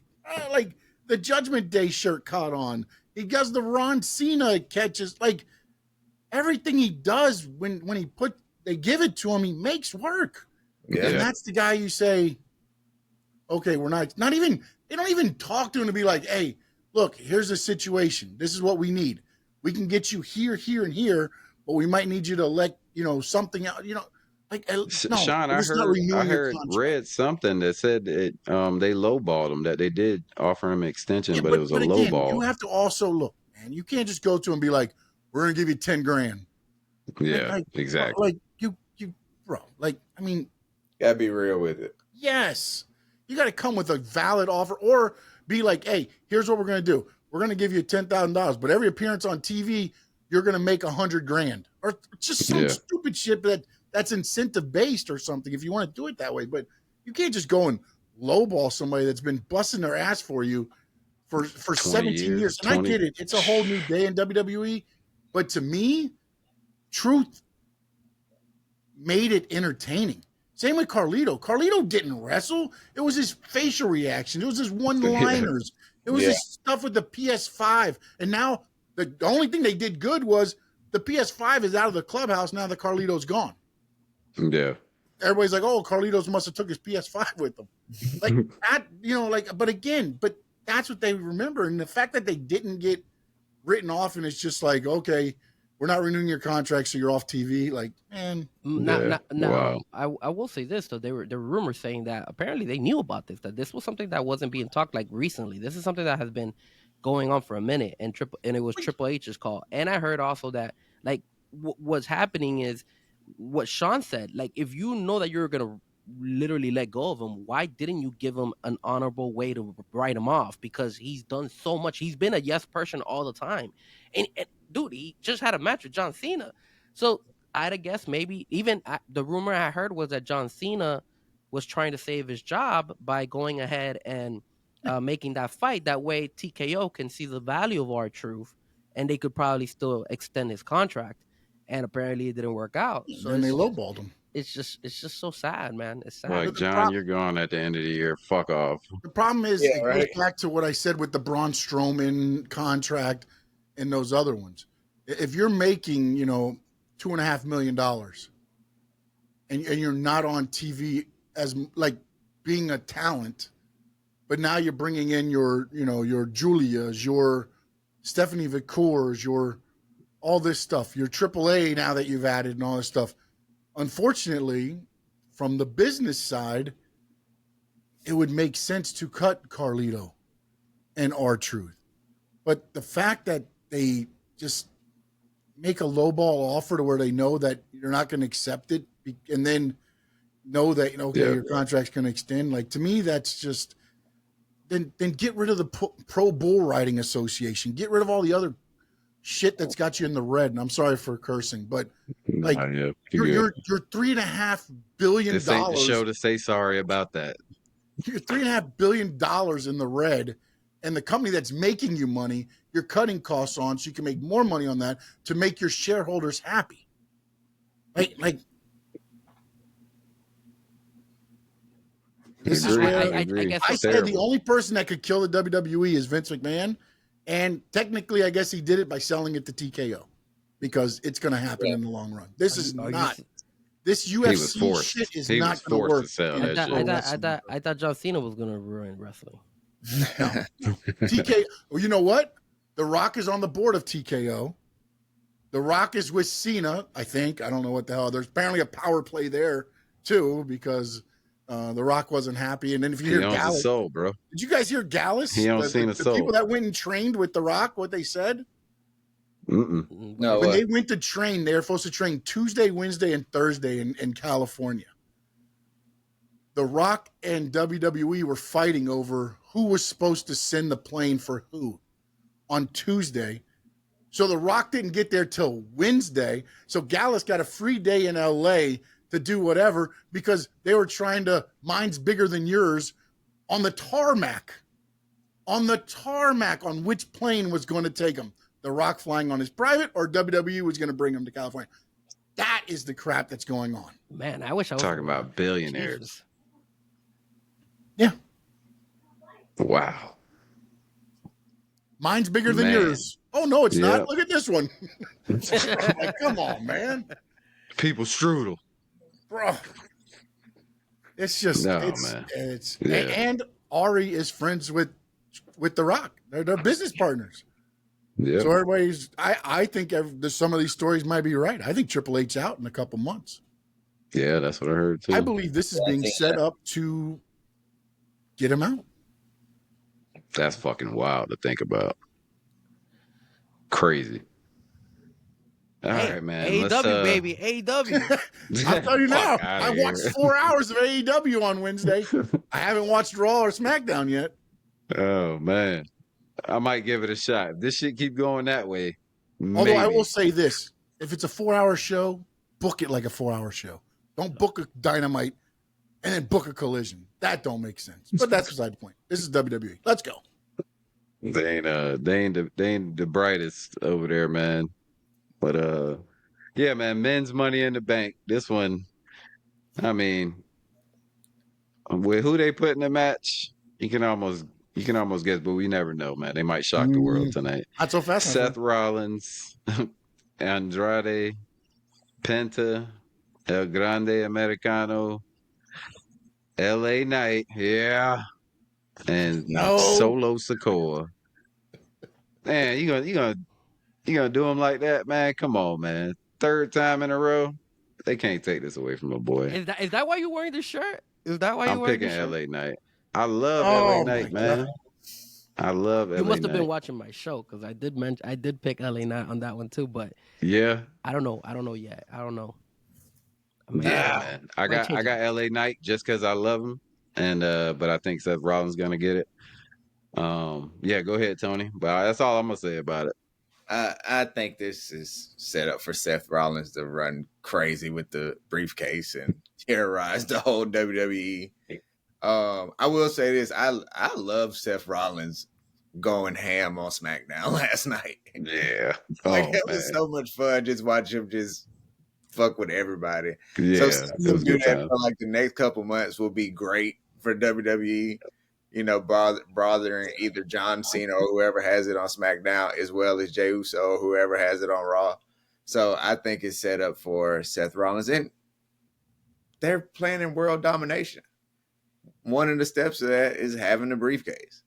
S3: the Judgment Day shirt caught on. He does the Ron Cena catches, like everything he does when they give it to him, he makes work.
S2: Yeah.
S3: And that's the guy you say, okay, we're not even, they don't even talk to him to be like, hey, look, here's the situation. This is what we need. We can get you here, here, and here, but we might need you to let, something out, like, no,
S1: Sean, I read something that said that they lowballed him, that they did offer him extension, but it was a lowball.
S3: You have to also look, man. You can't just go to him and be like, we're going to give you 10 grand.
S1: Yeah, exactly.
S3: Like, you, bro, like, I mean,
S2: gotta be real with it.
S3: Yes. You got to come with a valid offer or be like, hey, here's what we're going to do. We're going to give you $10,000, but every appearance on TV, you're going to make 100 grand or just some stupid shit that's incentive based or something if you want to do it that way. But you can't just go and lowball somebody that's been busting their ass for you for 17 years. And I get it. It's a whole new day in WWE. But to me, Truth made it entertaining. Same with Carlito. Carlito didn't wrestle. It was his facial reaction. It was his one-liners. It was his stuff with the PS5. And now the only thing they did good was the PS5 is out of the clubhouse now that Carlito's gone.
S1: Yeah.
S3: Everybody's like, oh, Carlitos must have took his PS5 with him. Like that, but that's what they remember. And the fact that they didn't get written off and it's just like, okay, we're not renewing your contract, so you're off TV. Like, man.
S4: Wow. I will say this though. There were rumors saying that apparently they knew about this, that this was something that wasn't being talked like recently. This is something that has been going on for a minute, and it was Triple H's call. And I heard also that like what's happening is what Sean said. Like, if you know that you're gonna literally let go of him, why didn't you give him an honorable way to write him off? Because he's done so much. He's been a yes person all the time, and dude, he just had a match with John Cena. So I'd guess maybe even the rumor I heard was that John Cena was trying to save his job by going ahead and making that fight. That way, TKO can see the value of R-Truth, and they could probably still extend his contract. And apparently, it didn't work out. So
S3: Then they lowballed him.
S4: it's just so sad, man. It's sad.
S1: Like, John, you're gone at the end of the year. Fuck off.
S3: The problem is,
S2: Yeah,
S3: it
S2: right.
S3: goes back to what I said with the Braun Strowman contract and those other ones. If you're making, $2.5 million and you're not on TV as like being a talent, but now you're bringing in your Julias, your Stephanie Vicors, your all this stuff, your AAA now that you've added and all this stuff. Unfortunately, from the business side, it would make sense to cut Carlito and R-Truth. But the fact that they just make a lowball offer to where they know that you're not going to accept it and then know that, your contract's going to extend, like, to me, that's just, then get rid of the Pro Bull Riding Association. Get rid of all the other shit that's got you in the red. And I'm sorry for cursing, but like, you're $3.5 billion.
S1: This ain't the show to say sorry about that.
S3: You're $3.5 billion in the red, and the company that's making you money, you're cutting costs on so you can make more money on that to make your shareholders happy. Like this is where
S4: I guess
S3: I said the only person that could kill the WWE is Vince McMahon, and technically, I guess he did it by selling it to TKO because it's going to happen in the long run. This is not. This UFC shit is not going to work.
S1: To sell that
S4: I thought John Cena was going to ruin wrestling.
S3: No. TKO. Well, you know what? The Rock is on the board of TKO. The Rock is with Cena, I think. I don't know what the hell. There's apparently a power play there too because The Rock wasn't happy. And then if you hear Gallus,
S1: soul, bro.
S3: Did you guys hear Gallus?
S1: He owns Cena's soul.
S3: The people that went and trained with The Rock, what they said?
S2: No,
S3: when they went to train, they were supposed to train Tuesday, Wednesday, and Thursday in California. The Rock and WWE were fighting over who was supposed to send the plane for who on Tuesday. So The Rock didn't get there till Wednesday. So Gallus got a free day in LA to do whatever because they were trying to, mine's bigger than yours, on the tarmac. On which plane was going to take him. The Rock flying on his private or WWE was going to bring him to California. That is the crap that's going on.
S4: Man, I wish I was
S1: talking about billionaires.
S4: Jesus.
S3: Yeah.
S1: Wow.
S3: Mine's bigger than yours. Oh, no, it's not. Look at this one. Like, come on, man.
S1: People strudel.
S3: Bro. It's just, man. And Ari is friends with The Rock. They're business partners. Yeah. So everybody's, I think some of these stories might be right. I think Triple H's out in a couple months.
S1: Yeah, that's what I heard too.
S3: I believe this is being set up to get him out.
S1: That's fucking wild to think about. Crazy. All right, man.
S4: AEW, baby. AEW.
S3: I'll tell you now. I watched 4 hours of AEW on Wednesday. I haven't watched Raw or SmackDown yet.
S1: Oh, man. I might give it a shot. If this shit keep going that way.
S3: Although maybe. I will say this. If it's a 4-hour show, book it like a 4-hour show. Don't book a Dynamite and then book a Collision. That don't make sense. But that's beside the point. This is WWE. Let's go.
S1: They ain't the brightest over there, man. But yeah, man, men's Money in the Bank. This one, I mean, with who they put in the match, you can almost guess, but we never know, man. They might shock the world tonight.
S3: Not so fast.
S1: Seth Rollins, Andrade, Penta, El Grande Americano, LA Knight, and Solo Sikoa. Man, you gonna do him like that, man? Come on, man. 3rd time in a row. They can't take this away from a boy.
S4: Is that why you're wearing this shirt? Is that why you're wearing this shirt?
S1: I'm picking LA Knight. I love LA Knight, man. I love LA Knight.
S4: You must have been watching my show because I did pick LA Knight on that one too, but
S1: yeah.
S4: I don't know yet. I don't know.
S1: Man. I got LA Knight just because I love him. And but I think Seth Rollins gonna get it. Yeah, go ahead, Tony. But that's all I'm gonna say about it.
S2: I think this is set up for Seth Rollins to run crazy with the briefcase and terrorize the whole WWE. I will say this: I love Seth Rollins going ham on SmackDown last night.
S1: Yeah.
S2: Like
S1: Oh
S2: it
S1: man.
S2: was so much fun just watch him just fuck with everybody. So
S1: Yeah.
S2: seeing
S1: It
S2: him
S1: was
S2: do
S1: good
S2: that
S1: time.
S2: for like the next couple months will be great for WWE. You know, bothering either John Cena or whoever has it on SmackDown, as well as Jey Uso or whoever has it on Raw. So I think it's set up for Seth Rollins, and they're planning world domination. One of the steps of that is having the briefcase.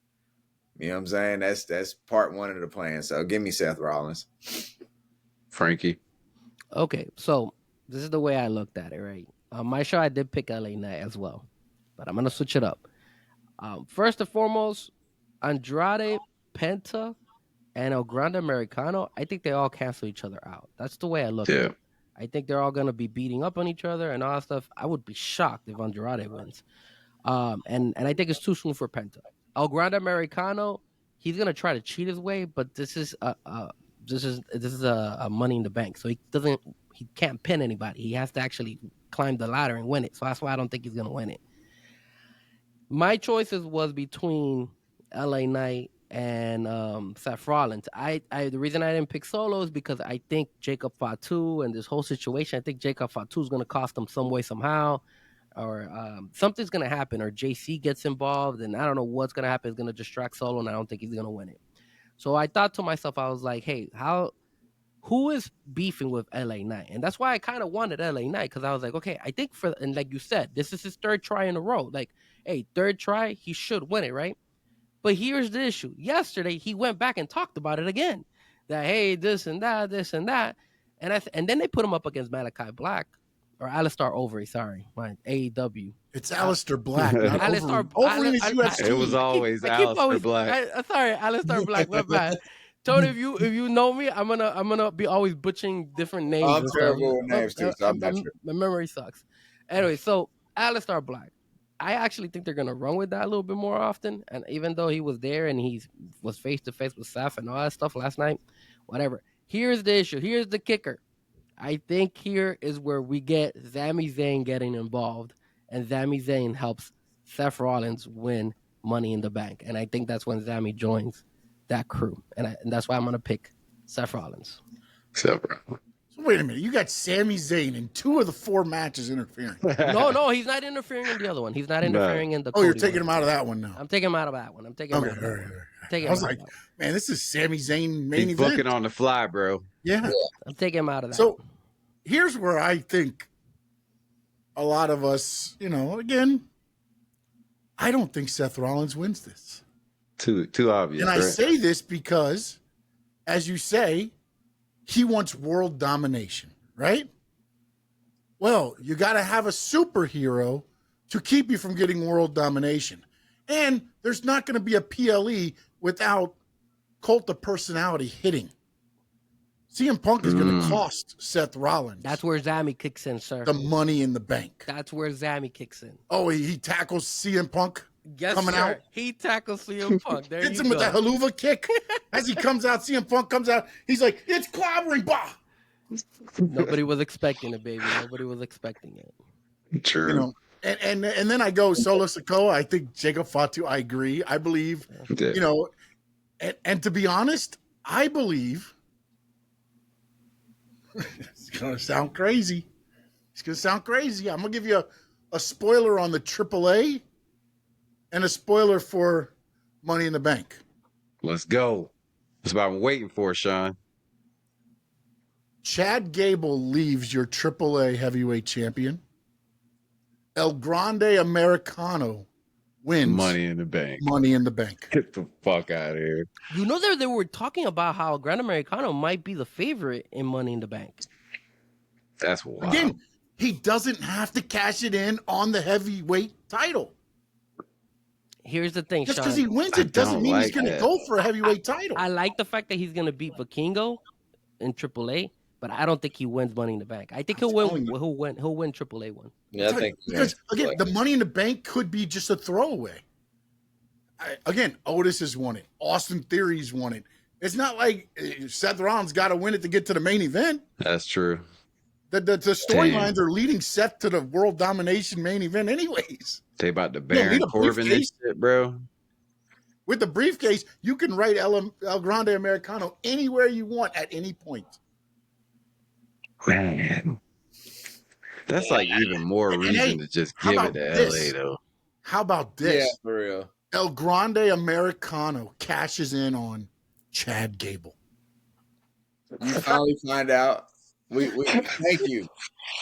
S2: You know what I'm saying? That's part one of the plan. So give me Seth Rollins.
S1: Frankie.
S4: Okay, so this is the way I looked at it, right? On my show, I did pick LA Knight as well, but I'm gonna switch it up. First and foremost, Andrade, Penta, and El Grande Americano, I think they all cancel each other out. That's the way I look at
S1: Yeah.
S4: it. I think they're all gonna be beating up on each other and all that stuff. I would be shocked if Andrade wins. And I think it's too soon for Penta. El Grande Americano, he's gonna try to cheat his way, but this is a Money in the Bank, so he can't pin anybody. He has to actually climb the ladder and win it. So that's why I don't think he's gonna win it. My choices was between LA Knight and Seth Rollins. The reason I didn't pick Solo is because I think Jacob Fatu and this whole situation, I think Jacob Fatu is going to cost them some way somehow, or something's going to happen, or JC gets involved, and I don't know what's going to happen. It's going to distract Solo, and I don't think he's going to win it. So I thought to myself, I was like, hey, who is beefing with LA Knight? And that's why I kind of wanted LA Knight, because I was like, okay, I think and like you said, this is his third try in a row. Like, hey, third try, he should win it, right? But here's the issue. Yesterday, he went back and talked about it again. That, hey, this and that, this and that. And then they put him up against Malachi Black, or Alistar Overy, sorry, my AEW.
S3: It's Alistair Black, not
S4: Alistar
S3: Overy is UFC.
S1: It was always Alistair Black.
S4: Sorry, Alistar Black, my bad. Tony, if you know me, I'm gonna be always butchering different names.
S2: I'm terrible with names too, so I'm not sure.
S4: My memory sucks. Anyway, so Alistar Black, I actually think they're gonna run with that a little bit more often. And even though he was there and he was face to face with Seth and all that stuff last night, whatever. Here's the issue. Here's the kicker. I think here is where we get Sami Zayn getting involved, and Sami Zayn helps Seth Rollins win Money in the Bank, and I think that's when Sami joins that crew, and that's why I'm gonna pick Seth Rollins.
S3: So wait a minute, you got Sami Zayn in 2 of the 4 matches interfering.
S4: No, he's not interfering in the other one. He's not interfering in the.
S3: Oh, you're taking him out of that one now.
S4: I'm taking him out of that one. I'm taking him out of that one.
S3: I was like, man, this is Sami Zayn main event.
S1: Booking on the fly, bro.
S3: Yeah.
S4: I'm taking him out of that.
S3: So here's where I think a lot of us, again, I don't think Seth Rollins wins this.
S1: Too obvious.
S3: And I
S1: right?
S3: say this because, as you say, he wants world domination, right? Well, you got to have a superhero to keep you from getting world domination. And there's not going to be a PLE without Cult of Personality hitting. CM Punk is going to cost Seth Rollins.
S4: That's where Sami kicks in, sir.
S3: The Money in the Bank.
S4: That's where Sami kicks in.
S3: Oh, he tackles CM Punk coming
S4: sir.
S3: out.
S4: He tackles CM Punk. There
S3: Hits
S4: you
S3: him
S4: go.
S3: with that haluva kick. As he comes out, CM Punk comes out. He's like, it's clobbering, bah!
S4: Nobody was expecting it, baby. Nobody was expecting it.
S1: True.
S3: And then I go Solo Sikoa. I think Jacob Fatu. I agree. I believe.
S1: Yeah.
S3: And to be honest, I believe. It's gonna sound crazy. I'm gonna give you a spoiler on the AAA and a spoiler for Money in the Bank.
S1: Let's go. That's what I'm waiting for, Sean.
S3: Chad Gable leaves your AAA heavyweight champion. El Grande Americano wins
S1: Money in the Bank.
S3: Money in the Bank.
S1: Get the fuck out of here.
S4: You know that they were talking about how Gran Americano might be the favorite in Money in the Bank.
S1: That's wild.
S3: Again, he doesn't have to cash it in on the heavyweight title.
S4: Here's the thing,
S3: Just
S4: Sean.
S3: because he wins it doesn't mean he's going to go for a heavyweight title.
S4: I like the fact that he's going to beat Vikingo in AAA, but I don't think he wins Money in the Bank. I think he'll win AAA one.
S2: Yeah, I think
S3: because again, the Money in the Bank could be just a throwaway. Again, Otis has won it. Austin Theory's won it. It's not like Seth Rollins got to win it to get to the main event.
S1: That's true.
S3: The storylines are leading Seth to the world domination main event anyways.
S1: They about to
S3: You don't need
S1: Baron
S3: a
S1: Corbin this
S3: briefcase.
S1: shit, bro.
S3: With the briefcase, you can write El Grande Americano anywhere you want at any point.
S1: Man. That's like even more
S3: And
S1: reason
S3: hey,
S1: to just
S3: how
S1: give it
S3: about
S1: to
S3: this?
S1: LA though.
S3: How about this?
S2: Yeah, for real.
S3: El Grande Americano cashes in on Chad Gable.
S2: You finally find out. We thank you.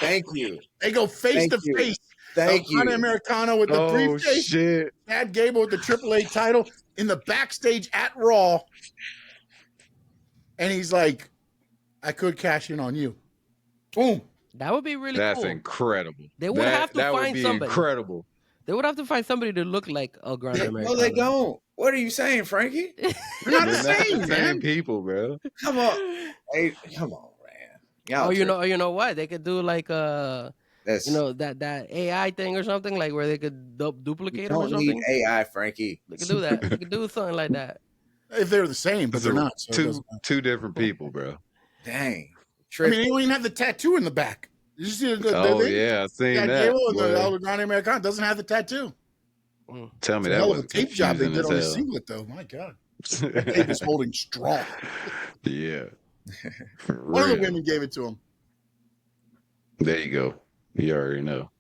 S2: Thank you.
S3: They go face
S2: Thank
S3: to
S2: you.
S3: face.
S2: Thank
S3: El Grande
S2: you.
S3: Americano with the briefcase.
S1: Shit.
S3: Chad Gable with the AAA title in the backstage at Raw. And he's like, I could cash in on you. Boom.
S4: That would be really
S1: That's
S4: cool.
S1: incredible.
S4: They would have to
S1: that would
S4: find
S1: be
S4: somebody.
S1: Incredible.
S4: They would have to find somebody to look like El Grande Americano.
S2: No, they don't. What are you saying, Frankie?
S3: They're not the
S1: They're not
S3: same,
S1: the
S3: man.
S1: same people, bro.
S2: Come on. Hey, come on, man. Y'all
S4: Oh, you
S2: tripping.
S4: know what? They could do like
S2: That's,
S4: that AI thing or something, like where they could
S2: you
S4: duplicate them or
S2: don't need
S4: something.
S2: AI, Frankie.
S4: They could do that. They could do something like that.
S3: If they're the same, but they're not. So it doesn't matter.
S1: two different people, bro.
S2: Dang.
S3: I mean, they don't even have the tattoo in the back. Did you see the
S1: Oh
S3: thing?
S1: yeah, I seen
S3: Chad
S1: that.
S3: Gable and the
S1: boy.
S3: El Grande Americano doesn't have the tattoo.
S1: Tell me
S3: It's a
S1: that
S3: hell of a
S1: was
S3: tape job they did on his
S1: hell.
S3: singlet, though. My God. That tape is holding strong.
S1: Yeah. For
S3: One of the
S1: real.
S3: women gave it to him.
S1: There you go. You already know.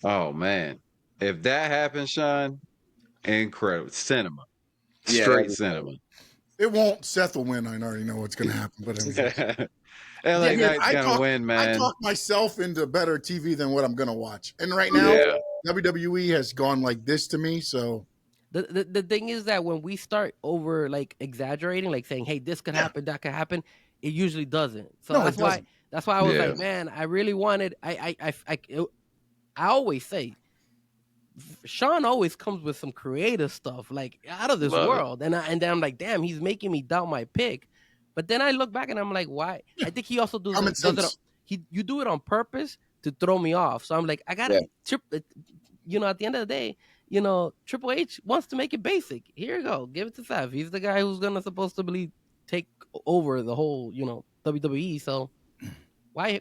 S1: Oh man, if that happens, Sean, incredible cinema,
S2: Yeah,
S1: straight
S2: that'd be
S1: cinema.
S3: It won't. Seth will win. I already know what's going to happen. But
S1: LA
S3: Yeah,
S1: Knight's
S3: I
S1: gonna
S3: talk-
S1: win,
S3: I
S1: man.
S3: talk myself into better TV than what I'm going to watch. And right now,
S1: Yeah.
S3: WWE has gone like this to me. So
S4: The thing is that when we start over like exaggerating, like saying, "Hey, this could happen, that could happen," it usually doesn't. So
S3: No, it
S4: that's why
S3: doesn't.
S4: I was
S1: Yeah.
S4: like, man, I really wanted. I always say, Sean always comes with some creative stuff, like out of this
S1: Love it.
S4: world, and then I'm like, damn, he's making me doubt my pick. But then I look back and I'm like, why? I think he also
S3: Common
S4: does it.
S3: sense.
S4: You do it on purpose to throw me off. So I'm like, I gotta, you know, at the end of the day, you know, Triple H wants to make it basic. Here you go, give it to Seth. He's the guy who's gonna supposed to really take over the whole, you know, WWE. So why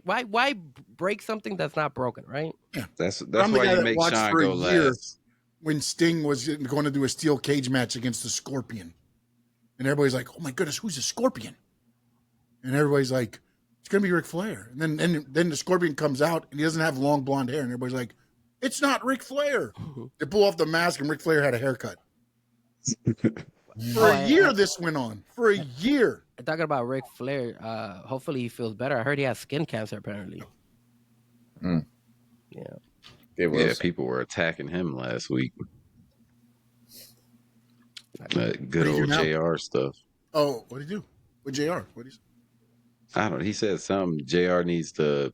S4: break something that's not broken, right?
S1: That's
S3: I'm the
S1: why
S3: guy
S1: you
S3: that
S1: make
S3: watched
S1: Sean
S3: for a
S1: go
S3: year.
S1: last.
S3: when Sting was going to do a steel cage match against the Scorpion, and everybody's like, "Oh my goodness, who's the Scorpion?" And everybody's like, "It's going to be Ric Flair." And then the Scorpion comes out, and he doesn't have long blonde hair, and everybody's like, "It's not Ric Flair." They pull off the mask, and Ric Flair had a haircut. For a year, this went on. For a year.
S4: Talking about Ric Flair, hopefully he feels better. I heard he has skin cancer apparently.
S2: Mm.
S4: Yeah.
S2: It was.
S1: Yeah, people were attacking him last week. Good
S3: What do you
S1: old
S3: do now?
S1: JR stuff.
S3: Oh, what did he do? With JR? What did he say?
S1: I don't know. He said something. JR needs to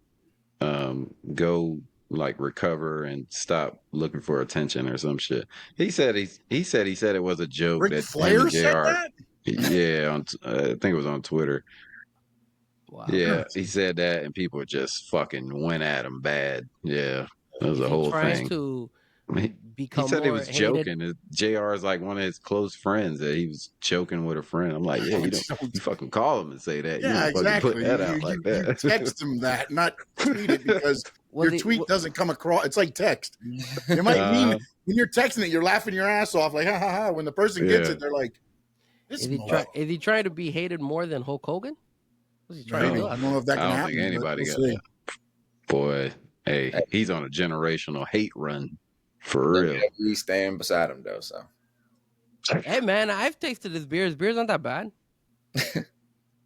S1: go like recover and stop looking for attention or some shit. He said he said it was a joke
S3: Ric
S1: that him
S3: Flair
S1: and
S3: said
S1: JR.
S3: that?
S1: Yeah, I think it was on Twitter.
S4: Wow.
S1: Yeah, he said that, and people just fucking went at him bad. Yeah, that was
S4: Is
S1: the
S4: he
S1: whole
S4: trying
S1: thing.
S4: to
S1: He
S4: become
S1: said he
S4: more
S1: was
S4: hated?
S1: joking. JR is like one of his close friends that he was joking with a friend. I'm like, yeah, you don't you fucking call him and say that. You
S3: Yeah,
S1: don't fucking
S3: exactly.
S1: put that out like
S3: You
S1: that.
S3: text him that, not tweet it, because
S4: Was
S3: your
S4: he-
S3: tweet doesn't come across. It's like text. It might mean when you're texting it, you're laughing your ass off, like ha ha ha. When the person gets
S1: Yeah.
S3: it, they're like, "This
S4: Is he trying to be hated more than Hulk Hogan? What's he trying
S3: Maybe.
S4: to
S3: I
S4: do?
S3: don't know if that
S1: I
S3: can
S1: don't
S3: happen.
S1: think
S3: but
S1: anybody
S3: we'll
S1: got
S3: see.
S1: Boy, hey, he's on a generational hate run for real.
S2: WWE stand beside him though. So
S4: Hey man, I've tasted his beer. His beer's not that bad.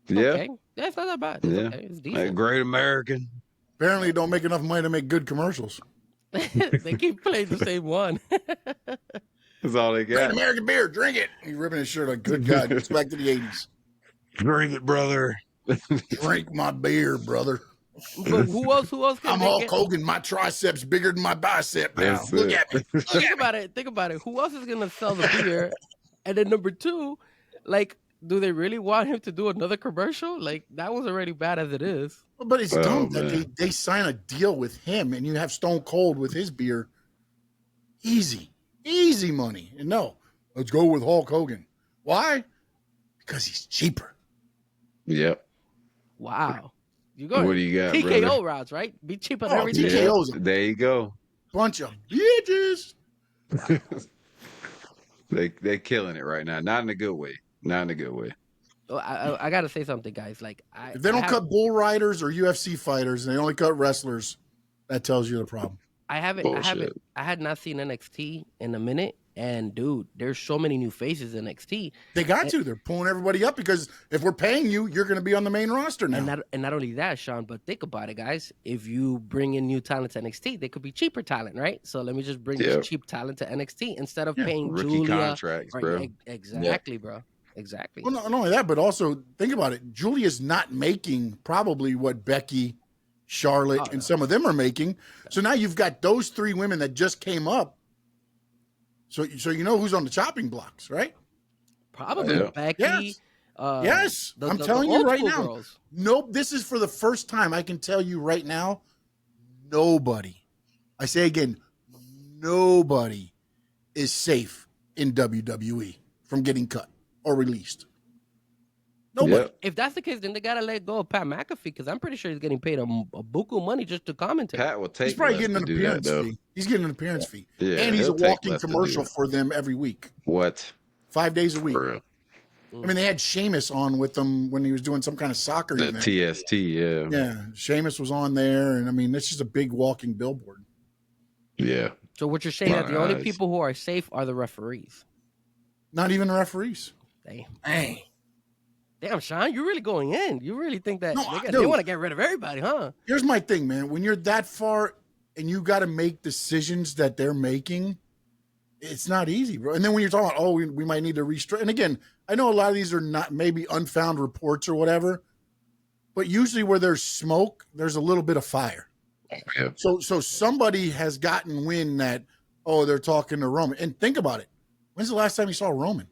S1: Yeah,
S4: Okay. Yeah, it's not that bad. It's
S1: Yeah.
S4: okay. It's
S1: Hey,
S4: decent.
S1: great American.
S3: Apparently, you don't make enough money to make good commercials.
S4: They keep playing the same one.
S1: That's all they
S3: Great
S1: got.
S3: American beer, drink it. He's ripping his shirt like, good God, it's back to the 80s.
S1: Drink it, brother.
S3: Drink my beer, brother.
S4: But who else can
S3: I'm
S4: they
S3: Hulk
S4: get?
S3: Hogan. My triceps bigger than my bicep now.
S1: That's
S3: Look
S1: it.
S3: at me.
S4: Think about it. Who else is gonna sell the beer? And then number two, like, do they really want him to do another commercial? Like, that was already bad as it is.
S3: But it's
S1: Oh,
S3: dumb that
S1: man.
S3: they sign a deal with him and you have Stone Cold with his beer. Easy money. And no, let's go with Hulk Hogan. Why? Because he's cheaper.
S1: Yep.
S4: Wow. You're going
S1: What do you got,
S4: TKO
S1: brother?
S4: routes, right? Be cheap on
S3: Oh,
S4: everything.
S3: TKO.
S1: Yeah,
S3: TKO's a
S1: there you go.
S3: bunch of bitches.
S1: They killing it right now. Not in a good way. Not in a good way.
S4: Oh, I got to say something, guys. Like,
S3: If they don't cut bull riders or UFC fighters and they only cut wrestlers, that tells you the problem.
S4: I had not seen NXT in a minute. And dude, there's so many new faces in NXT.
S3: They got to. They're pulling everybody up because if we're paying you, you're going to be on the main roster now.
S4: And not only that, Sean, but think about it, guys. If you bring in new talent to NXT, they could be cheaper talent, right? So let me just bring this cheap talent to NXT instead of paying
S1: rookie
S4: Julia.
S1: contracts, bro.
S4: Exactly, bro. Exactly.
S3: Well, not only that, but also think about it. Julia's not making probably what Becky, Charlotte, and some of them are making. So now you've got those three women that just came up. So you know who's on the chopping blocks, right?
S4: Probably Becky.
S3: Yes. Yes. I'm telling you right now.
S4: Girls.
S3: Nope. This is for the first time. I can tell you right now, nobody, I say again, nobody is safe in WWE from getting cut or released. Nobody.
S1: Yep.
S4: If that's the case, then they gotta let go of Pat McAfee because I'm pretty sure he's getting paid a buku money just to commentate.
S1: Pat will take.
S3: He's probably getting an
S1: to do
S3: appearance
S1: that, though.
S3: fee. He's getting an appearance fee.
S1: Yeah,
S3: and he's a
S1: he'll take
S3: walking
S1: less to do
S3: commercial
S1: it.
S3: for them every week.
S1: What?
S3: 5 days a week.
S1: For real.
S3: I mean, they had Sheamus on with them when he was doing some kind of soccer
S1: The
S3: event.
S1: TST, yeah.
S3: Yeah, Sheamus was on there, and I mean, it's just a big walking billboard.
S1: Yeah.
S4: So what you're saying that the only
S1: Nice.
S4: people who are safe are the referees.
S3: Not even the referees.
S4: Damn, Sean, you're really going in. You really think that
S3: No,
S4: they
S3: dude.
S4: want to get rid of everybody, huh?
S3: Here's my thing, man. When you're that far and you got to make decisions that they're making, it's not easy, bro. And then when you're talking about, oh, we might need to restructure. And again, I know a lot of these are not maybe unfound reports or whatever, but usually where there's smoke, there's a little bit of fire.
S1: Yeah.
S3: So somebody has gotten wind that, oh, they're talking to Roman. And think about it. When's the last time you saw Roman?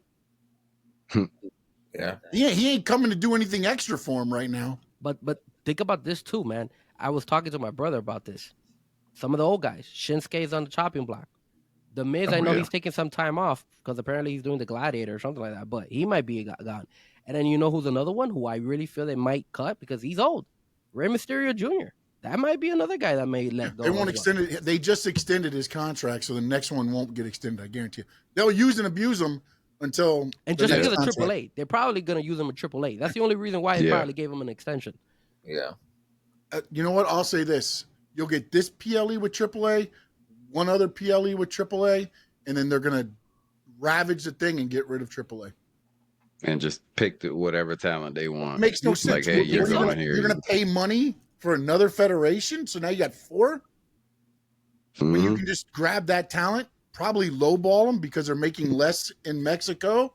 S2: Yeah.
S3: He ain't coming to do anything extra for him right now.
S4: But think about this too, man. I was talking to my brother about this. Some of the old guys, Shinsuke's on the chopping block. The Miz, I know he's taking some time off because apparently he's doing the Gladiator or something like that. But he might be gone. And then you know who's another one who I really feel they might cut because he's old? Rey Mysterio Jr. That might be another guy that may let go.
S3: They won't extend it. They just extended his contract, so the next one won't get extended. I guarantee you. They'll use and abuse him until.
S4: And just because of AAA, they're probably going to use him at AAA. That's the only reason why they probably gave him an extension.
S2: Yeah.
S3: You know what? I'll say this: you'll get this PLE with AAA, one other PLE with AAA, and then they're going to ravage the thing and get rid of AAA.
S1: And just pick whatever talent they want.
S3: It makes no sense.
S1: Like, hey, you're going here.
S3: You're going to pay money for another federation, so now you got 4. When you can just grab that talent, probably lowball them because they're making less in Mexico,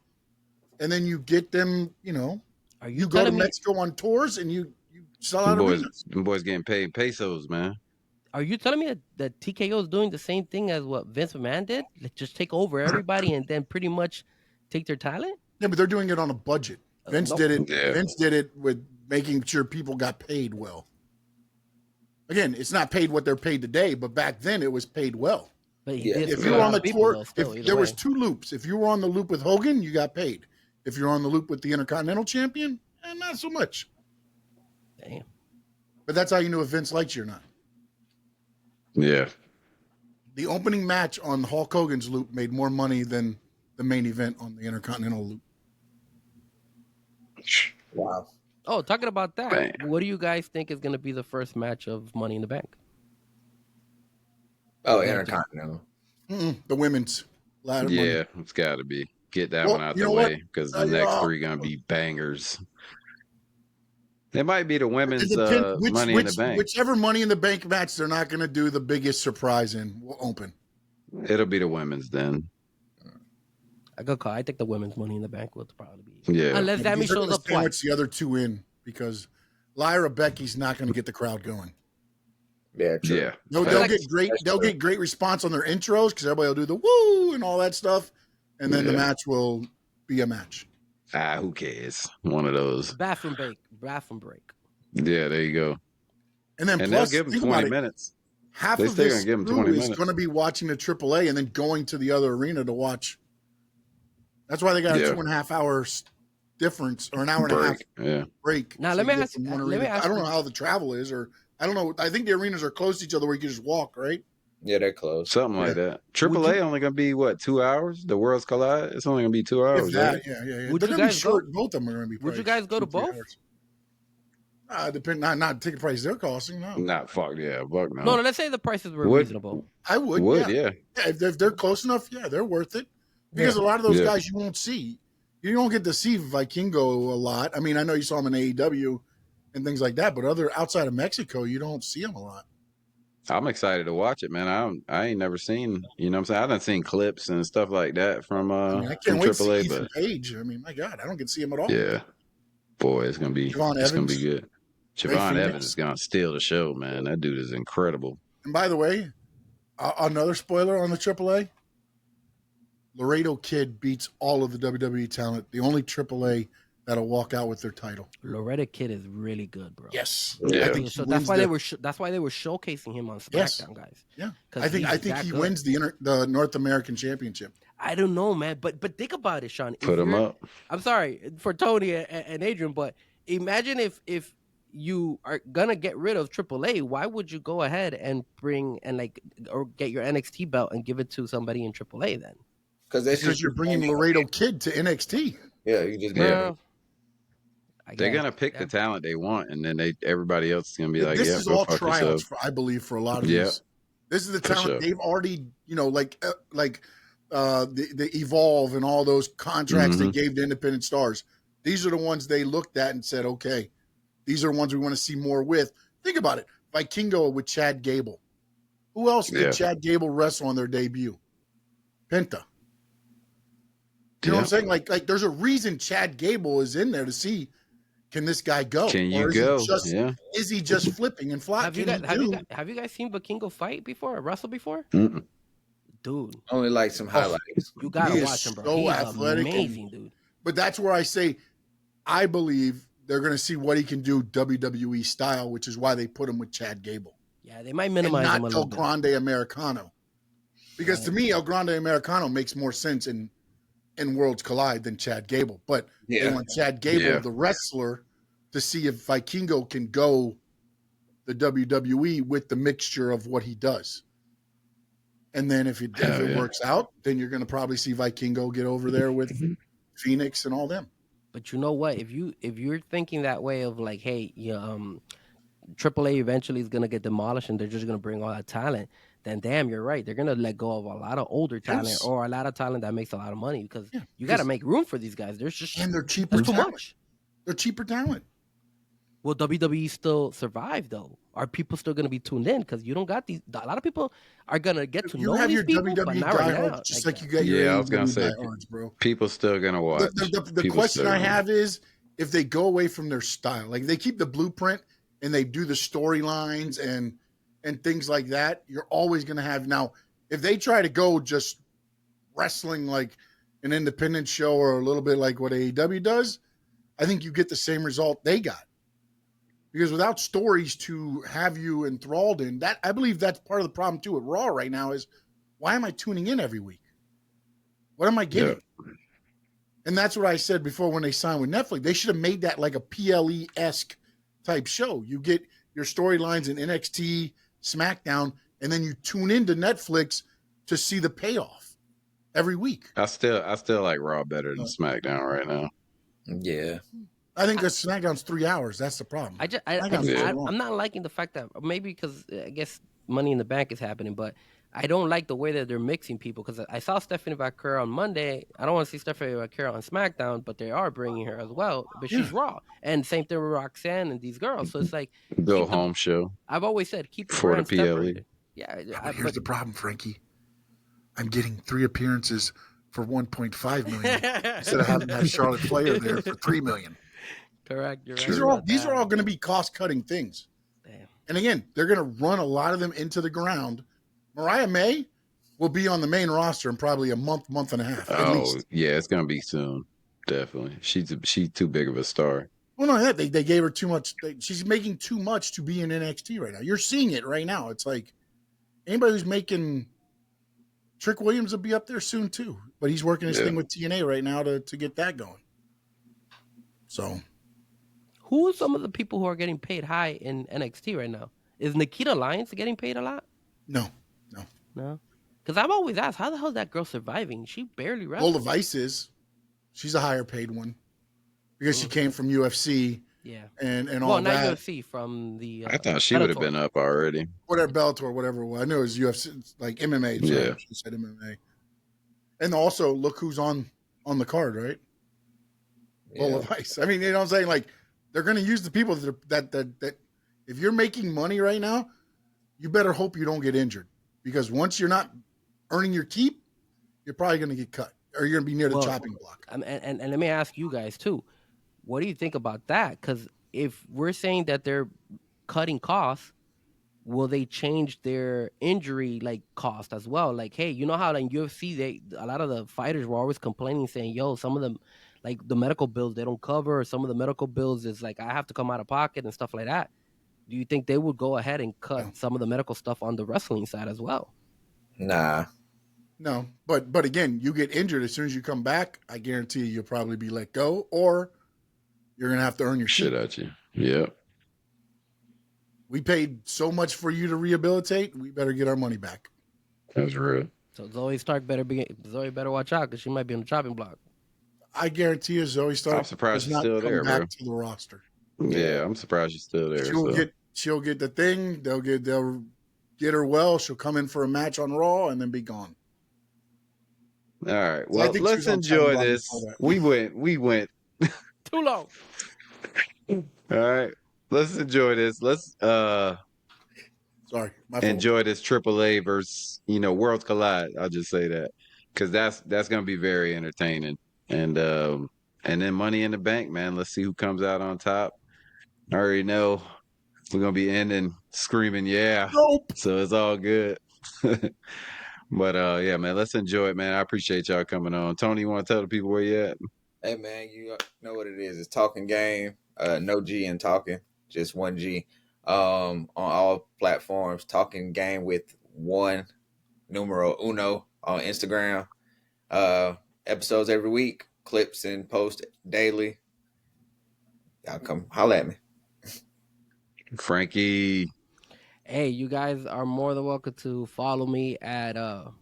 S3: and then you get them. You know, you go to Mexico on tours and you sell out arenas.
S1: Them boys getting paid pesos, man.
S4: Are you telling me that TKO is doing the same thing as what Vince McMahon did? Like just take over everybody and then pretty much take their talent?
S3: Yeah, but they're doing it on a budget. Vince did it.
S1: Yeah.
S3: Vince did it with making sure people got paid well. Again, it's not paid what they're paid today, but back then it was paid well.
S4: But
S3: if you were on the tour, if there was 2 loops. If you were on the loop with Hogan, you got paid. If you're on the loop with the Intercontinental Champion, not so much.
S4: Damn.
S3: But that's how you knew if Vince liked you or not.
S1: Yeah.
S3: The opening match on Hulk Hogan's loop made more money than the main event on the Intercontinental loop.
S2: Wow.
S4: Oh, talking about that,
S1: Man.
S4: what do you guys think is going to be the first match of Money in the Bank?
S2: Oh, Intercontinental.
S3: The women's ladder money.
S1: Yeah, it's got to be. Get that
S3: Well,
S1: one out
S3: you
S1: the
S3: know what?
S1: way because the next 3 going to be bangers. It might be the women's
S3: It depends
S1: Money in the Bank.
S3: Whichever Money in the Bank match they're not going to do the biggest surprise in will open.
S1: It'll be the women's then.
S4: I go call. I think the women's Money in the Bank will probably be.
S1: Yeah.
S4: Unless Sammy
S3: These are
S4: shows
S3: gonna
S4: up
S3: sandwich
S4: twice.
S3: the other 2 in because Lyra Becky's not going to get the crowd going.
S2: Yeah, true.
S1: Yeah.
S3: They'll get great. They'll get great response on their intros because everybody will do the woo and all that stuff, and then the match will be a match.
S1: Who cares? One of those.
S4: Bathroom break.
S1: Yeah, there you go.
S3: And then
S1: And
S3: plus,
S1: they'll give them
S3: think
S1: 20
S3: about it,
S1: minutes.
S3: half
S1: They
S3: of
S1: still
S3: this
S1: gonna give 'em
S3: crew
S1: 20
S3: is
S1: minutes.
S3: going to be watching the AAA and then going to the other arena to watch. That's why they got a 2.5 hour difference or an hour and a half break.
S4: Now
S3: so
S4: let me
S3: you get
S4: ask.
S3: from one
S4: Let me
S3: arena.
S4: ask.
S3: I don't know how the travel is, or I don't know. I think the arenas are close to each other where you can just walk, right?
S2: Yeah, they're close.
S1: Something like that. AAA only gonna be what, 2 hours? The Worlds Collide. It's only gonna be 2 hours,
S3: If that,
S1: right?
S3: yeah.
S4: Would
S3: They're
S4: you
S3: gonna be
S4: guys go?
S3: short. Both of them are gonna be.
S4: Would you
S3: priced
S4: guys go to
S3: 2-3
S4: both?
S3: hours. Not ticket prices they're costing. No,
S1: Not fuck yeah, fuck
S4: No,
S1: no.
S4: no. Let's say the prices were
S1: Would
S4: reasonable.
S3: I would.
S1: yeah.
S3: If they're close enough, yeah, they're worth it. Because a lot of those guys you won't see. You don't get to see Vikingo a lot. I mean, I know you saw him in AEW and things like that, but outside of Mexico, you don't see him a lot.
S1: I'm excited to watch it, man. I ain't never seen, you know what I'm saying? I done seen clips and stuff like that from
S3: I mean, I
S1: from
S3: can't wait to see
S1: AAA,
S3: Ethan
S1: but
S3: Page. I mean, my God, I don't get to see him at all.
S1: yeah. Boy, it's gonna be
S3: Javon Evans,
S1: good.
S3: Ray
S1: Javon
S3: Phoenix.
S1: Evans is gonna steal the show, man. That dude is incredible.
S3: And by the way, another spoiler on the AAA, Laredo Kid beats all of the WWE talent. The only AAA that'll walk out with their title.
S4: Loretta Kid is really good, bro.
S3: Yes.
S1: Yeah.
S3: I think
S4: So that's why they were. That's why they were showcasing him on SmackDown, guys.
S3: Yeah. I think he wins the North American Championship.
S4: I don't know, man, but think about it, Sean.
S1: Put him up.
S4: I'm sorry for Tony and Adrian, but imagine if you are gonna get rid of AAA, why would you go ahead and bring or get your NXT belt and give it to somebody in AAA then?
S3: Because you're bringing Laredo Kid to NXT.
S2: Yeah, you just
S1: They're gonna pick the talent they want, and then everybody else is gonna be like,
S3: "This is all tryouts
S1: yourself."
S3: I believe, for a lot of these. This is the talent they've already, the Evolve and all those contracts they gave to independent stars. These are the ones they looked at and said, "Okay, these are ones we want to see more with." Think about it: Vikingo with Chad Gable. Who else did Chad Gable wrestle on their debut? Penta. You know what I'm saying? Like, there's a reason Chad Gable is in there to see, can this guy go?
S1: Can you go?
S3: Is he just flipping and flying?
S4: Have you guys seen Vikingo fight before or wrestle before?
S1: Mm-mm.
S4: Dude,
S2: only like some highlights.
S4: You gotta watch him, bro.
S3: So
S4: He's
S3: athletic,
S4: amazing, dude.
S3: But that's where I say, I believe they're going to see what he can do WWE style, which is why they put him with Chad Gable.
S4: Yeah, they might minimize him a little bit.
S3: Not El Grande Americano, because to me, El Grande Americano makes more sense in Worlds Collide than Chad Gable. But they want Chad Gable, the wrestler, to see if Vikingo can go the WWE with the mixture of what he does. And then if it works out, then you're going to probably see Vikingo get over there with Phoenix and all them.
S4: But you know what? If you're thinking that way of like, hey, AAA eventually is going to get demolished and they're just going to bring all that talent, then damn, you're right. They're going to let go of a lot of older talent or a lot of talent that makes a lot of money because you got to make room for these guys. There's just
S3: and they're cheaper.
S4: Too much.
S3: They're cheaper talent.
S4: Will WWE still survive though? Are people still going to be tuned in? Because you don't got these. A lot of people are going to get to know these people, but not right now.
S3: Just like you got your
S1: I was going to say,
S3: diehards, bro.
S1: People still going to watch.
S3: The question I have is if they go away from their style, like they keep the blueprint and they do the storylines and things like that, you're always going to have. Now, if they try to go just wrestling like an independent show or a little bit like what AEW does, I think you get the same result they got. Because without stories to have you enthralled in, that I believe that's part of the problem too with Raw right now is, why am I tuning in every week? What am I getting? Yeah. And that's what I said before when they signed with Netflix. They should have made that like a PLE-esque type show. You get your storylines in NXT, SmackDown, and then you tune into Netflix to see the payoff every week.
S1: I still like Raw better than SmackDown right now.
S2: Yeah.
S3: I think that SmackDown's 3 hours. That's the problem.
S4: I'm not liking the fact that maybe because I guess Money in the Bank is happening, but I don't like the way that they're mixing people because I saw Stephanie Vaquera on Monday. I don't want to see Stephanie Vaquera on SmackDown, but they are bringing her as well. But she's Raw, and same thing with Roxanne and these girls. So it's like
S1: home show.
S4: I've always said keep the
S1: for the PLE.
S4: Separated. Yeah,
S3: here's the problem, Frankie. I'm getting 3 appearances for $1.5 million instead of having that Charlotte Flair there for $3 million.
S4: Correct. You're
S3: right. These are all going to be cost-cutting things.
S4: Damn.
S3: And again, they're going to run a lot of them into the ground. Mariah May will be on the main roster in probably a month and a half. At least.
S1: Yeah, it's going to be soon. Definitely. She's too big of a star.
S3: Well, no, they gave her too much. She's making too much to be in NXT right now. You're seeing it right now. It's like anybody who's making Trick Williams will be up there soon too. But he's working his thing with TNA right now to get that going. So
S4: Who are some of the people who are getting paid high in NXT right now? Is Nikita Lyons getting paid a lot?
S3: no.
S4: No, because I've always asked, how the hell is that girl surviving? She barely
S3: Lola
S4: wrestles.
S3: Vice is. She's a higher paid one because she
S4: Mm.
S3: came from UFC
S4: Yeah.
S3: and
S4: Well,
S3: all
S4: not
S3: that.
S4: UFC, from the
S1: I thought she would have
S4: Bellator.
S1: been up already.
S3: Whatever Bellator, whatever it was. I know it was UFC, it's like MMA. Sorry,
S1: Yeah.
S3: she said MMA. And also, look who's on the card, right? Lola
S2: Yeah.
S3: Vice. I mean, you know what I'm saying? Like, they're going to use the people that if you're making money right now, you better hope you don't get injured, because once you're not earning your keep, you're probably going to get cut, or you're going to be near the
S4: Well,
S3: chopping block.
S4: and let me ask you guys too, what do you think about that? Because if we're saying that they're cutting costs, will they change their injury like cost as well? Like, hey, you know how like in UFC, a lot of the fighters were always complaining, saying, "Yo, some of them, like the medical bills, they don't cover. Or some of the medical bills is like I have to come out of pocket and stuff like that." Do you think they would go ahead and cut
S3: No.
S4: some of the medical stuff on the wrestling side as well?
S2: Nah.
S3: No, but again, you get injured as soon as you come back. I guarantee you'll probably be let go, or you're going to have to earn your
S1: Shit
S3: keep.
S1: at you. Yep.
S3: We paid so much for you to rehabilitate. We better get our money back.
S1: That's real.
S4: So Zoe better watch out, because she might be on the chopping block.
S3: I guarantee you, Zoe Stark
S1: I'm surprised
S3: does
S1: she's
S3: not
S1: still
S3: come
S1: there,
S3: back
S1: bro.
S3: to the roster.
S1: Yeah, I'm surprised she's still there.
S3: She'll get the thing. They'll get her well. She'll come in for a match on Raw and then be gone.
S1: All right.
S3: So I
S1: Well,
S3: think she
S1: let's
S3: was on chopping
S1: enjoy
S3: block
S1: this.
S3: before that.
S1: We went.
S4: Too long.
S1: All right. Let's enjoy this. Let's
S3: Sorry, my fault.
S1: enjoy this AAA versus Worlds Collide. I'll just say that, because that's gonna be very entertaining. And then Money in the Bank, man. Let's see who comes out on top. I already know we're gonna be ending screaming, yeah.
S3: Nope.
S1: So it's all good. But yeah, man, let's enjoy it, man. I appreciate y'all coming on. Tony, you want to tell the people where you at?
S2: Hey man, you know what it is. It's Talking Game. No G in talking, just one G. On all platforms. Talking Game with one numero uno on Instagram. Episodes every week, clips and post daily. Y'all come holla at me.
S1: Frankie.
S4: Hey, you guys are more than welcome to follow me at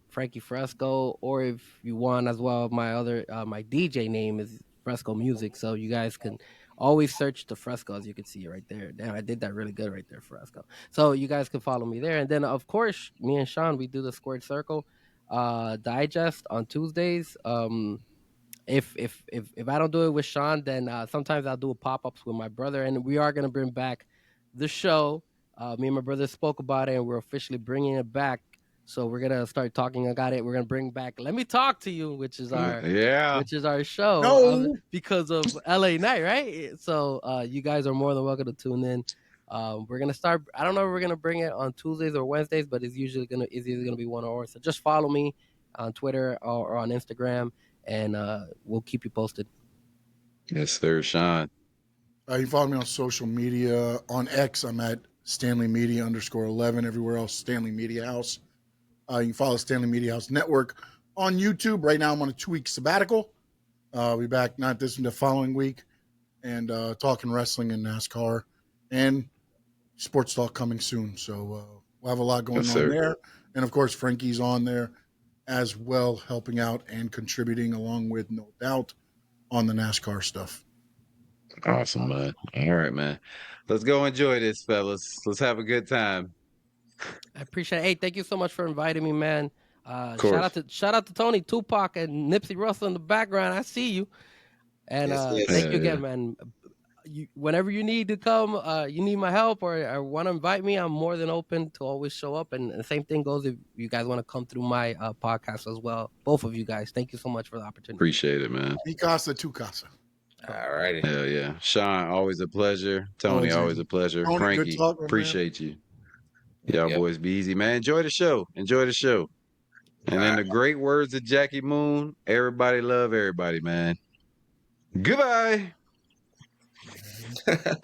S4: Frankie Fresco, or if you want as well, my other my DJ name is Fresco Music, so you guys can always search the Fresco, as you can see right there. Damn, I did that really good right there, Fresco. So you guys can follow me there, and then of course, me and Sean, we do the Squared Circle digest on Tuesdays. If I don't do it with Sean, then sometimes I'll do a pop ups with my brother, and we are gonna bring back the show. Me and my brother spoke about it, and we're officially bringing it back. So we're gonna start talking about it. We're gonna bring back "Let Me Talk to You,"
S1: Yeah.
S4: which is our show
S3: No.
S4: because of LA Night, right? So you guys are more than welcome to tune in. We're gonna start. I don't know if we're gonna bring it on Tuesdays or Wednesdays, but it's either gonna be 1 hour. So just follow me on Twitter or on Instagram, and we'll keep you posted.
S1: Yes, sir, Sean.
S3: You can follow me on social media. On X, I'm at Stanley Media _11. Everywhere else, Stanley Media House. You can follow Stanley Media House Network on YouTube. Right now, I'm on a 2-week sabbatical. I'll be back not this one, the following week, and talking wrestling and NASCAR and sports talk coming soon. So we'll have a lot going
S1: Yes,
S3: on
S1: sir.
S3: there. And of course, Frankie's on there as well, helping out and contributing along with No Doubt on the NASCAR stuff.
S1: Awesome, man. All right, man. Let's go enjoy this, fellas. Let's have a good time.
S4: I appreciate it. Hey, thank you so much for inviting me, man.
S1: Of
S4: Shout
S1: course.
S4: out to Tony, Tupac, and Nipsey Russell in the background. I see you. And
S2: Yes, yes.
S4: thank
S1: Yeah,
S4: you
S1: yeah.
S4: again, man. Whenever you need to come, you need my help or want to invite me, I'm more than open to always show up. And the same thing goes if you guys want to come through my podcast as well. Both of you guys, thank you so much for the opportunity.
S1: Appreciate it, man.
S3: Mi casa, tu casa.
S2: All righty.
S1: Hell yeah. Sean, always a pleasure. Tony, always a pleasure.
S3: Tony, good
S1: Frankie,
S3: talking, man.
S1: appreciate you.
S2: Yep,
S1: Y'all
S2: yep.
S1: boys be easy, man. Enjoy the show. Enjoy the show. And in the great words of Jackie Moon, everybody love everybody, man. Goodbye.
S2: All right.